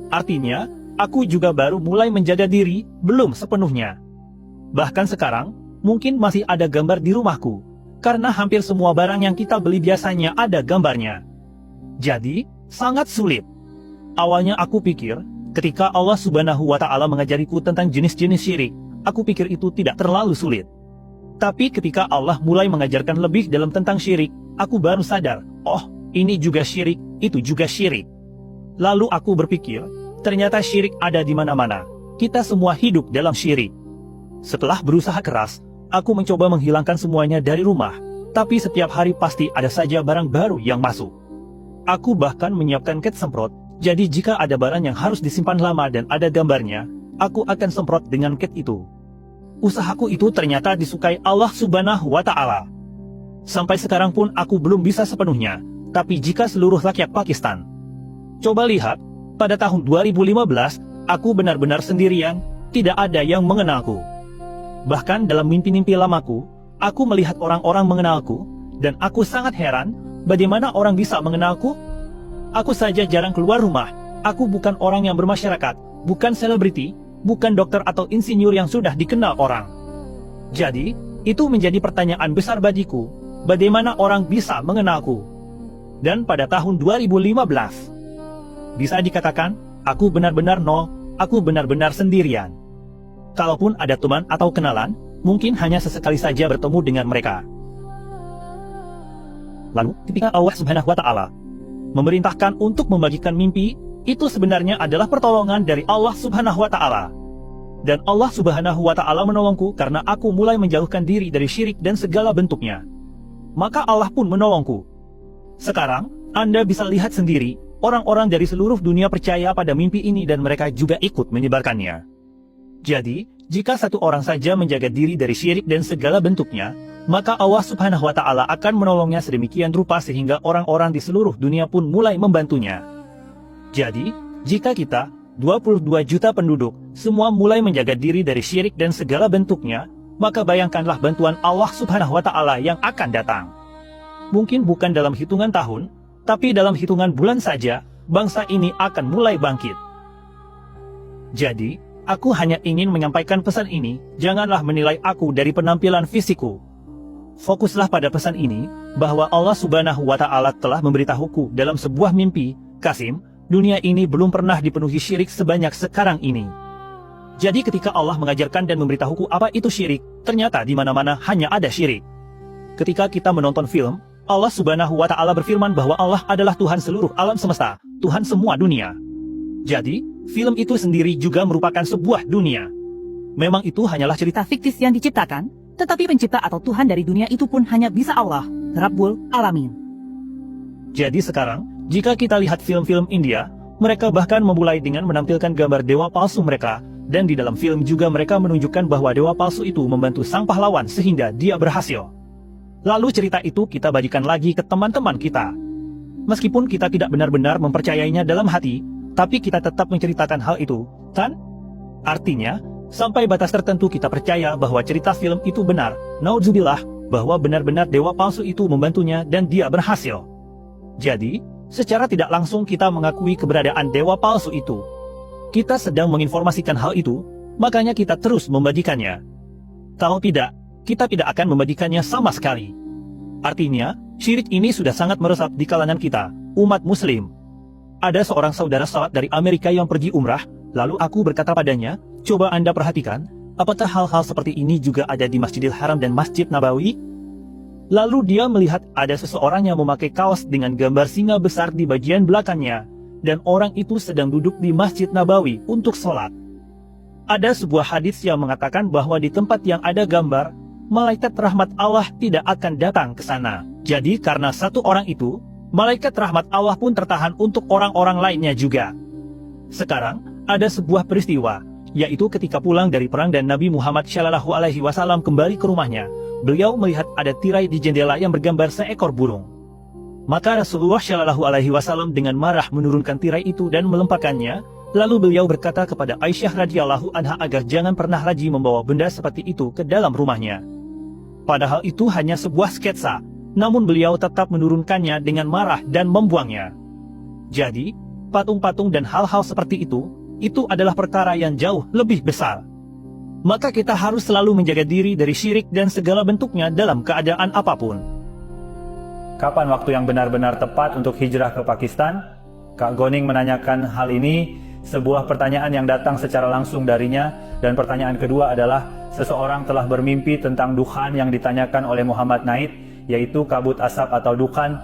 Artinya, aku juga baru mulai menjaga diri, belum sepenuhnya. Bahkan sekarang, mungkin masih ada gambar di rumahku, karena hampir semua barang yang kita beli biasanya ada gambarnya. Jadi, sangat sulit. Awalnya aku pikir, ketika Allah Subhanahu wa Ta'ala mengajariku tentang jenis-jenis syirik, aku pikir itu tidak terlalu sulit. Tapi ketika Allah mulai mengajarkan lebih dalam tentang syirik, aku baru sadar, oh, ini juga syirik, itu juga syirik. Lalu aku berpikir, ternyata syirik ada di mana-mana. Kita semua hidup dalam syirik. Setelah berusaha keras, aku mencoba menghilangkan semuanya dari rumah, tapi setiap hari pasti ada saja barang baru yang masuk. Aku bahkan menyiapkan cat semprot, jadi jika ada barang yang harus disimpan lama dan ada gambarnya, aku akan semprot dengan cat itu. Usahaku itu ternyata disukai Allah Subhanahu wa Ta'ala. Sampai sekarang pun aku belum bisa sepenuhnya, tapi jika seluruh rakyat Pakistan. Coba lihat, pada tahun 2015, aku benar-benar sendirian, tidak ada yang mengenalku. Bahkan dalam mimpi-mimpi lamaku, aku melihat orang-orang mengenalku, dan aku sangat heran, bagaimana orang bisa mengenalku? Aku saja jarang keluar rumah, aku bukan orang yang bermasyarakat, bukan selebriti, bukan dokter atau insinyur yang sudah dikenal orang. Jadi, itu menjadi pertanyaan besar bagiku, bagaimana orang bisa mengenalku? Dan pada tahun 2015, bisa dikatakan, aku benar-benar nol, aku benar-benar sendirian. Kalaupun ada teman atau kenalan, mungkin hanya sesekali saja bertemu dengan mereka. Lalu, ketika Allah Subhanahu wa Ta'ala memerintahkan untuk membagikan mimpi, itu sebenarnya adalah pertolongan dari Allah Subhanahu wa Ta'ala. Dan Allah Subhanahu wa Ta'ala menolongku karena aku mulai menjauhkan diri dari syirik dan segala bentuknya. Maka Allah pun menolongku. Sekarang, Anda bisa lihat sendiri, orang-orang dari seluruh dunia percaya pada mimpi ini dan mereka juga ikut menyebarkannya. Jadi, jika satu orang saja menjaga diri dari syirik dan segala bentuknya, maka Allah Subhanahu wa Ta'ala akan menolongnya sedemikian rupa sehingga orang-orang di seluruh dunia pun mulai membantunya. Jadi, jika kita, 22 juta penduduk, semua mulai menjaga diri dari syirik dan segala bentuknya, maka bayangkanlah bantuan Allah Subhanahu wa Ta'ala yang akan datang. Mungkin bukan dalam hitungan tahun, tapi dalam hitungan bulan saja, bangsa ini akan mulai bangkit. Jadi, aku hanya ingin menyampaikan pesan ini, janganlah menilai aku dari penampilan fisikku. Fokuslah pada pesan ini, bahwa Allah Subhanahu wa Ta'ala telah memberitahuku dalam sebuah mimpi, Qasim, dunia ini belum pernah dipenuhi syirik sebanyak sekarang ini. Jadi ketika Allah mengajarkan dan memberitahuku apa itu syirik, ternyata di mana-mana hanya ada syirik. Ketika kita menonton film, Allah Subhanahu wa Ta'ala berfirman bahwa Allah adalah Tuhan seluruh alam semesta, Tuhan semua dunia. Jadi, film itu sendiri juga merupakan sebuah dunia. Memang itu hanyalah cerita Fiktif yang diciptakan, tetapi pencipta atau Tuhan dari dunia itu pun hanya bisa Allah, Rabbul Alamin. Jadi sekarang, jika kita lihat film-film India, mereka bahkan memulai dengan menampilkan gambar dewa palsu mereka, dan di dalam film juga mereka menunjukkan bahwa dewa palsu itu membantu sang pahlawan sehingga dia berhasil. Lalu cerita itu kita bagikan lagi ke teman-teman kita. Meskipun kita tidak benar-benar mempercayainya dalam hati, tapi kita tetap menceritakan hal itu, kan? Artinya, sampai batas tertentu kita percaya bahwa cerita film itu benar, naudzubillah, bahwa benar-benar dewa palsu itu membantunya dan dia berhasil. Jadi, secara tidak langsung kita mengakui keberadaan dewa palsu itu. Kita sedang menginformasikan hal itu, makanya kita terus membagikannya. Kalau tidak, kita tidak akan membagikannya sama sekali. Artinya, syirik ini sudah sangat meresap di kalangan kita, umat muslim. Ada seorang saudara salat dari Amerika yang pergi umrah, lalu aku berkata padanya, coba Anda perhatikan, apakah hal-hal seperti ini juga ada di Masjidil Haram dan Masjid Nabawi? Lalu dia melihat ada seseorang yang memakai kaos dengan gambar singa besar di bagian belakangnya, dan orang itu sedang duduk di Masjid Nabawi untuk sholat. Ada sebuah hadis yang mengatakan bahwa di tempat yang ada gambar, malaikat rahmat Allah tidak akan datang ke sana. Jadi karena satu orang itu, malaikat rahmat Allah pun tertahan untuk orang-orang lainnya juga. Sekarang, ada sebuah peristiwa, yaitu ketika pulang dari perang dan Nabi Muhammad SAW kembali ke rumahnya, beliau melihat ada tirai di jendela yang bergambar seekor burung. Maka Rasulullah SAW dengan marah menurunkan tirai itu dan melemparkannya, lalu beliau berkata kepada Aisyah radhiyallahu anha agar jangan pernah lagi membawa benda seperti itu ke dalam rumahnya. Padahal itu hanya sebuah sketsa, namun beliau tetap menurunkannya dengan marah dan membuangnya. Jadi, patung-patung dan hal-hal seperti itu adalah perkara yang jauh lebih besar. Maka kita harus selalu menjaga diri dari syirik dan segala bentuknya dalam keadaan apapun. Kapan waktu yang benar-benar tepat untuk hijrah ke Pakistan? Kak Goning menanyakan hal ini, sebuah pertanyaan yang datang secara langsung darinya. Dan pertanyaan kedua adalah, seseorang telah bermimpi tentang dukhan yang ditanyakan oleh Muhammad Naid, yaitu kabut asap atau dukhan.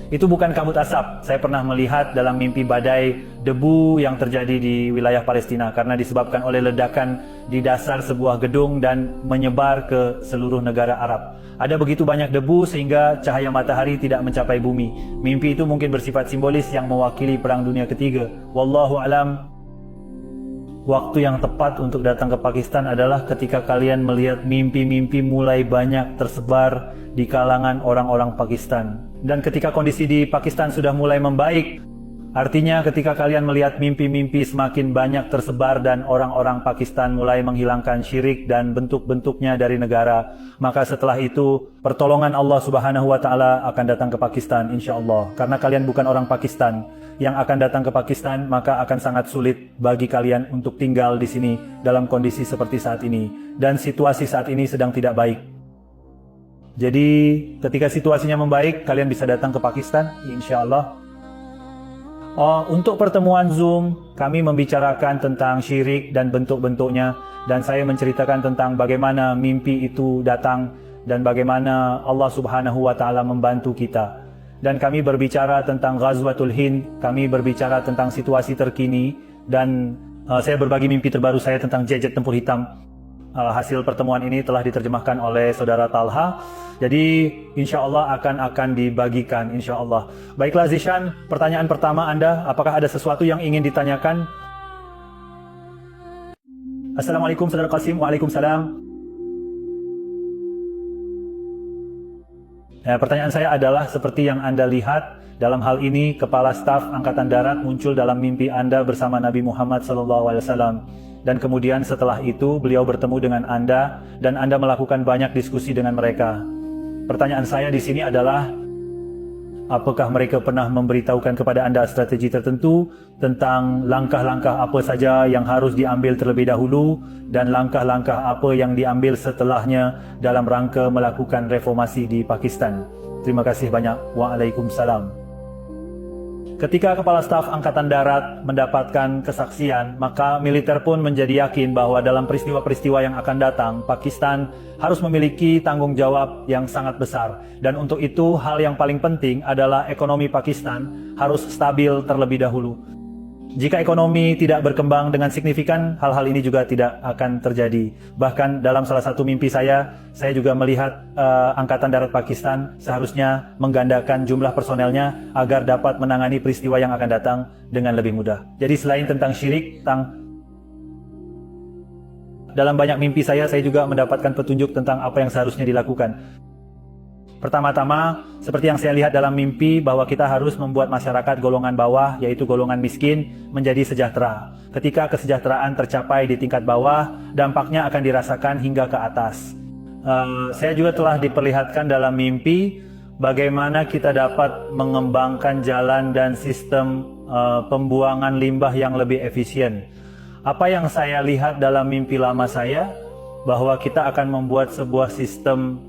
Itu bukan kabut asap. Saya pernah melihat dalam mimpi badai debu yang terjadi di wilayah Palestina karena disebabkan oleh ledakan di dasar sebuah gedung dan menyebar ke seluruh negara Arab. Ada begitu banyak debu sehingga cahaya matahari tidak mencapai bumi. Mimpi itu mungkin bersifat simbolis yang mewakili Perang Dunia Ketiga. Wallahu alam. Waktu yang tepat untuk datang ke Pakistan adalah ketika kalian melihat mimpi-mimpi mulai banyak tersebar di kalangan orang-orang Pakistan. Dan ketika kondisi di Pakistan sudah mulai membaik, artinya ketika kalian melihat mimpi-mimpi semakin banyak tersebar dan orang-orang Pakistan mulai menghilangkan syirik dan bentuk-bentuknya dari negara, maka setelah itu pertolongan Allah Subhanahu wa Ta'ala akan datang ke Pakistan, insya Allah. Karena kalian bukan orang Pakistan yang akan datang ke Pakistan, maka akan sangat sulit bagi kalian untuk tinggal di sini dalam kondisi seperti saat ini. Dan situasi saat ini sedang tidak baik. Jadi ketika situasinya membaik, kalian bisa datang ke Pakistan, insya Allah. Untuk pertemuan Zoom, kami membicarakan tentang syirik dan bentuk-bentuknya. Dan saya menceritakan tentang bagaimana mimpi itu datang dan bagaimana Allah Subhanahu wa Ta'ala membantu kita. Dan kami berbicara tentang Ghazwatul Hind, kami berbicara tentang situasi terkini, dan saya berbagi mimpi terbaru saya tentang jet tempur hitam. Hasil pertemuan ini telah diterjemahkan oleh saudara Talha. Jadi insya Allah akan dibagikan, insya Allah. Baiklah Zishan, pertanyaan pertama Anda, apakah ada sesuatu yang ingin ditanyakan? Assalamualaikum saudara Qasim. Waalaikumsalam. Pertanyaan saya adalah seperti yang Anda lihat, dalam hal ini Kepala Staf Angkatan Darat muncul dalam mimpi Anda bersama Nabi Muhammad SAW. Dan kemudian setelah itu beliau bertemu dengan Anda dan Anda melakukan banyak diskusi dengan mereka. Pertanyaan saya di sini adalah, apakah mereka pernah memberitahukan kepada Anda strategi tertentu tentang langkah-langkah apa saja yang harus diambil terlebih dahulu dan langkah-langkah apa yang diambil setelahnya dalam rangka melakukan reformasi di Pakistan? Terima kasih banyak. Waalaikumsalam. Ketika Kepala Staf Angkatan Darat mendapatkan kesaksian, maka militer pun menjadi yakin bahwa dalam peristiwa-peristiwa yang akan datang, Pakistan harus memiliki tanggung jawab yang sangat besar. Dan untuk itu, hal yang paling penting adalah ekonomi Pakistan harus stabil terlebih dahulu. Jika ekonomi tidak berkembang dengan signifikan, hal-hal ini juga tidak akan terjadi. Bahkan dalam salah satu mimpi saya juga melihat Angkatan Darat Pakistan seharusnya menggandakan jumlah personelnya agar dapat menangani peristiwa yang akan datang dengan lebih mudah. Jadi selain tentang syirik, dalam banyak mimpi saya juga mendapatkan petunjuk tentang apa yang seharusnya dilakukan. Pertama-tama, seperti yang saya lihat dalam mimpi, bahwa kita harus membuat masyarakat golongan bawah, yaitu golongan miskin, menjadi sejahtera. Ketika kesejahteraan tercapai di tingkat bawah, dampaknya akan dirasakan hingga ke atas. Saya juga telah diperlihatkan dalam mimpi bagaimana kita dapat mengembangkan jalan dan sistem pembuangan limbah yang lebih efisien. Apa yang saya lihat dalam mimpi lama saya, bahwa kita akan membuat sebuah sistem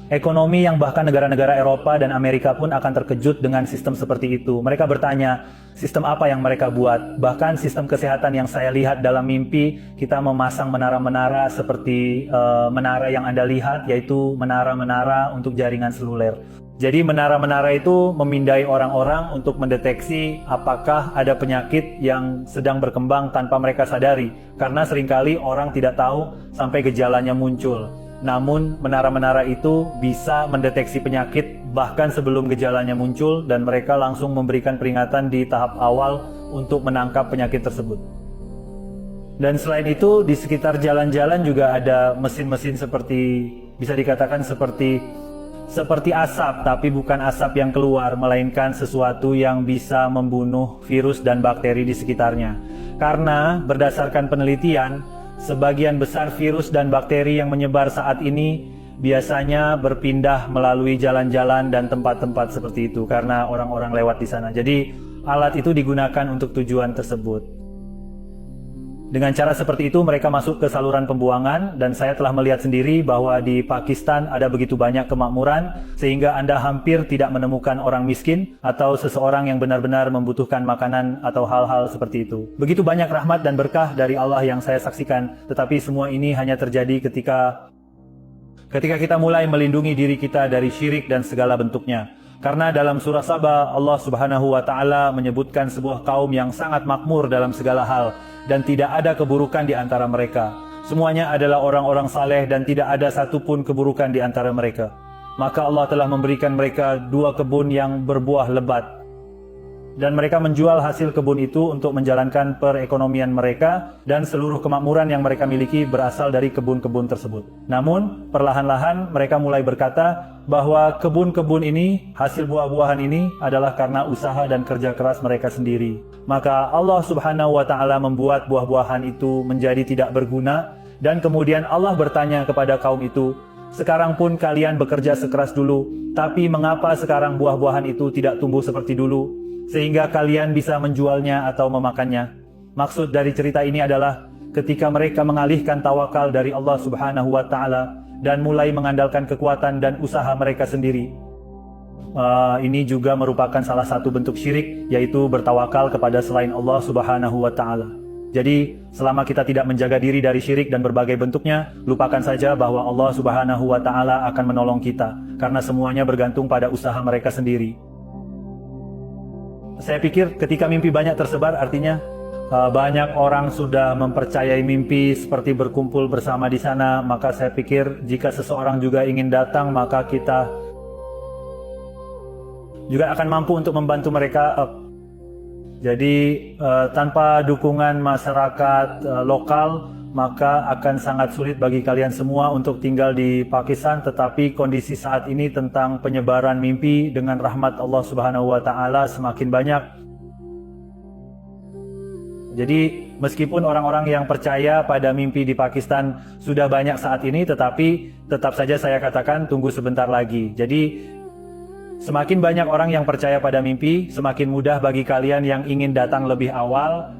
ekonomi yang bahkan negara-negara Eropa dan Amerika pun akan terkejut dengan sistem seperti itu. Mereka bertanya, sistem apa yang mereka buat? Bahkan sistem kesehatan yang saya lihat dalam mimpi, kita memasang menara-menara seperti menara yang Anda lihat, yaitu menara-menara untuk jaringan seluler. Jadi menara-menara itu memindai orang-orang untuk mendeteksi apakah ada penyakit yang sedang berkembang tanpa mereka sadari. Karena seringkali orang tidak tahu sampai gejalanya muncul. Namun menara-menara itu bisa mendeteksi penyakit bahkan sebelum gejalanya muncul, dan mereka langsung memberikan peringatan di tahap awal untuk menangkap penyakit tersebut. Dan selain itu, di sekitar jalan-jalan juga ada mesin-mesin seperti, bisa dikatakan seperti asap, tapi bukan asap yang keluar, melainkan sesuatu yang bisa membunuh virus dan bakteri di sekitarnya. Karena berdasarkan penelitian, sebagian besar virus dan bakteri yang menyebar saat ini biasanya berpindah melalui jalan-jalan dan tempat-tempat seperti itu karena orang-orang lewat di sana. Jadi alat itu digunakan untuk tujuan tersebut. Dengan cara seperti itu mereka masuk ke saluran pembuangan, dan saya telah melihat sendiri bahwa di Pakistan ada begitu banyak kemakmuran sehingga Anda hampir tidak menemukan orang miskin atau seseorang yang benar-benar membutuhkan makanan atau hal-hal seperti itu. Begitu banyak rahmat dan berkah dari Allah yang saya saksikan, tetapi semua ini hanya terjadi ketika kita mulai melindungi diri kita dari syirik dan segala bentuknya. Karena dalam surah Saba, Allah Subhanahu wa Ta'ala menyebutkan sebuah kaum yang sangat makmur dalam segala hal, dan tidak ada keburukan di antara mereka. Semuanya adalah orang-orang saleh dan tidak ada satupun keburukan di antara mereka. Maka Allah telah memberikan mereka 2 kebun yang berbuah lebat, dan mereka menjual hasil kebun itu untuk menjalankan perekonomian mereka, dan seluruh kemakmuran yang mereka miliki berasal dari kebun-kebun tersebut. Namun, perlahan-lahan mereka mulai berkata bahwa kebun-kebun ini, hasil buah-buahan ini adalah karena usaha dan kerja keras mereka sendiri. Maka Allah Subhanahu wa Ta'ala membuat buah-buahan itu menjadi tidak berguna, dan kemudian Allah bertanya kepada kaum itu, "Sekarang pun kalian bekerja sekeras dulu, tapi mengapa sekarang buah-buahan itu tidak tumbuh seperti dulu, sehingga kalian bisa menjualnya atau memakannya?" Maksud dari cerita ini adalah ketika mereka mengalihkan tawakal dari Allah Subhanahu wa Ta'ala dan mulai mengandalkan kekuatan dan usaha mereka sendiri. Ini juga merupakan salah satu bentuk syirik, yaitu bertawakal kepada selain Allah Subhanahu wa Ta'ala. Jadi, selama kita tidak menjaga diri dari syirik dan berbagai bentuknya, lupakan saja bahwa Allah Subhanahu wa Ta'ala akan menolong kita, karena semuanya bergantung pada usaha mereka sendiri. Saya pikir ketika mimpi banyak tersebar, artinya banyak orang sudah mempercayai mimpi seperti berkumpul bersama di sana. Maka saya pikir jika seseorang juga ingin datang, maka kita juga akan mampu untuk membantu mereka. Jadi tanpa dukungan masyarakat lokal, maka akan sangat sulit bagi kalian semua untuk tinggal di Pakistan. Tetapi kondisi saat ini tentang penyebaran mimpi dengan rahmat Allah Subhanahu wa Ta'ala semakin banyak. Jadi meskipun orang-orang yang percaya pada mimpi di Pakistan sudah banyak saat ini, tetapi tetap saja saya katakan tunggu sebentar lagi. Jadi semakin banyak orang yang percaya pada mimpi, semakin mudah bagi kalian yang ingin datang lebih awal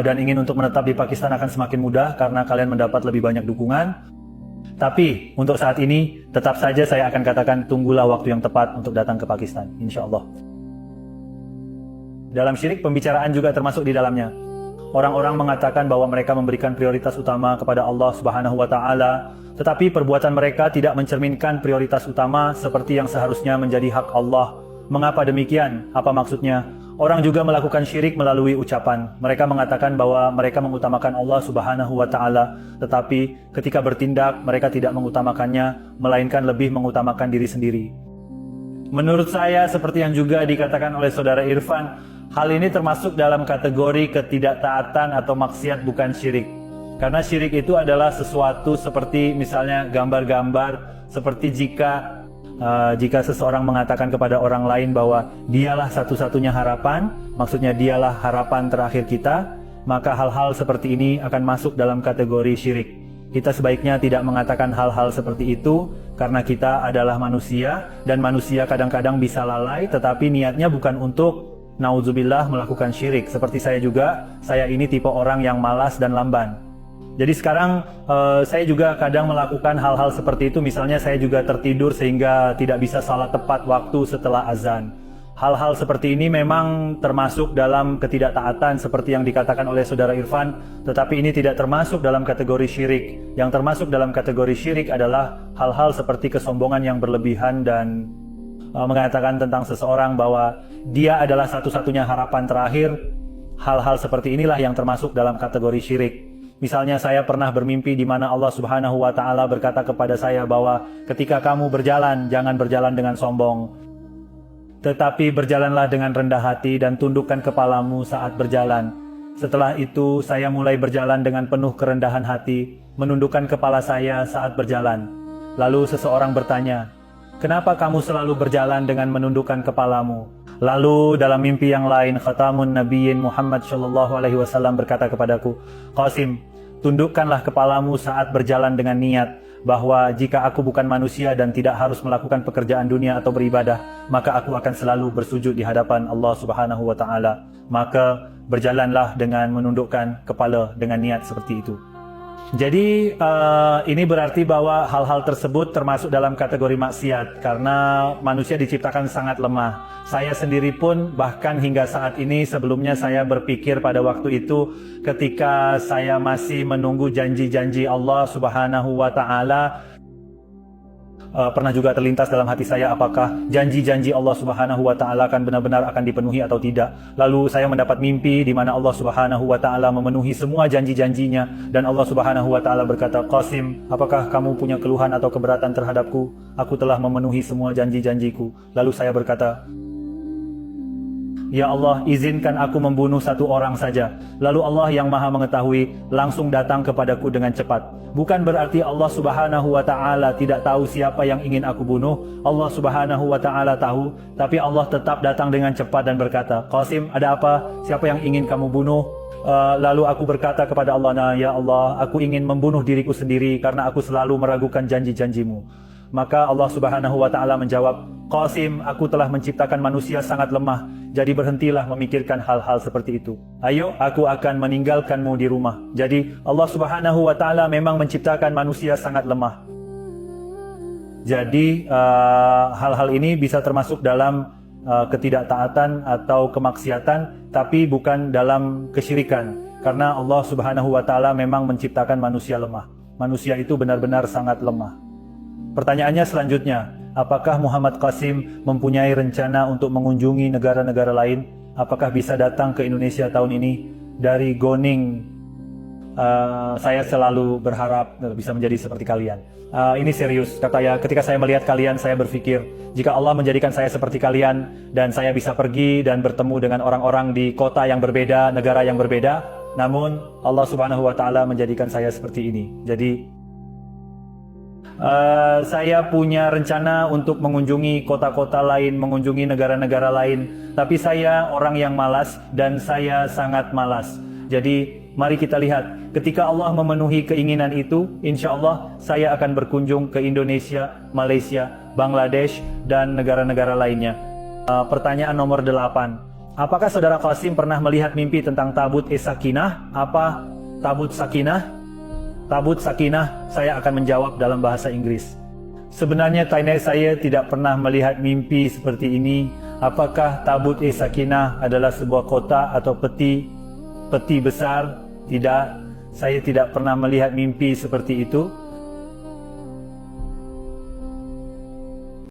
dan ingin untuk menetap di Pakistan akan semakin mudah karena kalian mendapat lebih banyak dukungan. Tapi untuk saat ini tetap saja saya akan katakan tunggulah waktu yang tepat untuk datang ke Pakistan, insya Allah. Dalam syirik pembicaraan juga termasuk di dalamnya. Orang-orang mengatakan bahwa mereka memberikan prioritas utama kepada Allah Subhanahu wa Ta'ala, tetapi perbuatan mereka tidak mencerminkan prioritas utama seperti yang seharusnya menjadi hak Allah. Mengapa demikian? Apa maksudnya? Orang juga melakukan syirik melalui ucapan. Mereka mengatakan bahwa mereka mengutamakan Allah Subhanahu wa Ta'ala, tetapi ketika bertindak mereka tidak mengutamakannya, melainkan lebih mengutamakan diri sendiri. Menurut saya, seperti yang juga dikatakan oleh saudara Irfan, hal ini termasuk dalam kategori ketidaktaatan atau maksiat, bukan syirik. Karena syirik itu adalah sesuatu seperti misalnya gambar-gambar, seperti jika seseorang mengatakan kepada orang lain bahwa dialah satu-satunya harapan, maksudnya dialah harapan terakhir kita, maka hal-hal seperti ini akan masuk dalam kategori syirik. Kita sebaiknya tidak mengatakan hal-hal seperti itu, karena kita adalah manusia, dan manusia kadang-kadang bisa lalai, tetapi niatnya bukan untuk nauzubillah melakukan syirik. Seperti saya juga, saya ini tipe orang yang malas dan lamban. Jadi sekarang saya juga kadang melakukan hal-hal seperti itu. Misalnya saya juga tertidur sehingga tidak bisa salat tepat waktu setelah azan. Hal-hal seperti ini memang termasuk dalam ketidaktaatan seperti yang dikatakan oleh saudara Irfan, tetapi ini tidak termasuk dalam kategori syirik. Yang termasuk dalam kategori syirik adalah hal-hal seperti kesombongan yang berlebihan dan mengatakan tentang seseorang bahwa dia adalah satu-satunya harapan terakhir. Hal-hal seperti inilah yang termasuk dalam kategori syirik. Misalnya saya pernah bermimpi di mana Allah Subhanahu wa Ta'ala berkata kepada saya bahwa ketika kamu berjalan, jangan berjalan dengan sombong, tetapi berjalanlah dengan rendah hati dan tundukkan kepalamu saat berjalan. Setelah itu saya mulai berjalan dengan penuh kerendahan hati, menundukkan kepala saya saat berjalan. Lalu seseorang bertanya, "Kenapa kamu selalu berjalan dengan menundukkan kepalamu?" Lalu dalam mimpi yang lain, Khatamun Nabiyyin Muhammad Shallallahu Alaihi Wasallam berkata kepadaku, "Qasim, tundukkanlah kepalamu saat berjalan dengan niat, bahwa jika aku bukan manusia dan tidak harus melakukan pekerjaan dunia atau beribadah, maka aku akan selalu bersujud di hadapan Allah Subhanahu wa taala. Maka berjalanlah dengan menundukkan kepala dengan niat seperti itu. Jadi ini berarti bahwa hal-hal tersebut termasuk dalam kategori maksiat karena manusia diciptakan sangat lemah. Saya sendiri pun bahkan hingga saat ini, sebelumnya saya berpikir pada waktu itu ketika saya masih menunggu janji-janji Allah Subhanahu wa taala, pernah juga terlintas dalam hati saya apakah janji-janji Allah Subhanahu wa taala akan benar-benar akan dipenuhi atau tidak. Lalu saya mendapat mimpi di mana Allah Subhanahu wa taala memenuhi semua janji-janjinya dan Allah Subhanahu wa taala berkata, "Qasim, apakah kamu punya keluhan atau keberatan terhadapku? Aku telah memenuhi semua janji-janjiku." Lalu saya berkata, "Ya Allah, izinkan aku membunuh satu orang saja." Lalu Allah yang maha mengetahui langsung datang kepadaku dengan cepat. Bukan berarti Allah Subhanahu wa ta'ala tidak tahu siapa yang ingin aku bunuh. Allah Subhanahu wa ta'ala tahu, tapi Allah tetap datang dengan cepat dan berkata, "Qasim, ada apa? Siapa yang ingin kamu bunuh?" Lalu aku berkata kepada Allah, "Nah, ya Allah, aku ingin membunuh diriku sendiri karena aku selalu meragukan janji-janjimu." Maka Allah Subhanahu wa ta'ala menjawab, "Qasim, aku telah menciptakan manusia sangat lemah. Jadi berhentilah memikirkan hal-hal seperti itu. Ayo, aku akan meninggalkanmu di rumah." Jadi Allah Subhanahu wa ta'ala memang menciptakan manusia sangat lemah. Jadi hal-hal ini bisa termasuk dalam ketidaktaatan atau kemaksiatan, tapi bukan dalam kesyirikan. Karena Allah Subhanahu wa ta'ala memang menciptakan manusia lemah. Manusia itu benar-benar sangat lemah. Pertanyaannya selanjutnya, apakah Muhammad Qasim mempunyai rencana untuk mengunjungi negara-negara lain? Apakah bisa datang ke Indonesia tahun ini? Dari Goning, saya selalu berharap bisa menjadi seperti kalian. Ini serius, katanya, ketika saya melihat kalian, saya berpikir, jika Allah menjadikan saya seperti kalian, dan saya bisa pergi dan bertemu dengan orang-orang di kota yang berbeda, negara yang berbeda, namun Allah Subhanahu wa ta'ala menjadikan saya seperti ini. Jadi saya punya rencana untuk mengunjungi kota-kota lain, mengunjungi negara-negara lain. Tapi saya orang yang malas dan saya sangat malas. Jadi mari kita lihat, ketika Allah memenuhi keinginan itu, insya Allah saya akan berkunjung ke Indonesia, Malaysia, Bangladesh, dan negara-negara lainnya. Pertanyaan nomor 8. Apakah saudara Qasim pernah melihat mimpi tentang tabut Sakinah? Apa tabut Sakinah? Tabut Sakinah, saya akan menjawab dalam bahasa Inggris. Sebenarnya saya tidak pernah melihat mimpi seperti ini. Apakah tabut Sakinah adalah sebuah kota atau peti besar? Tidak, saya tidak pernah melihat mimpi seperti itu.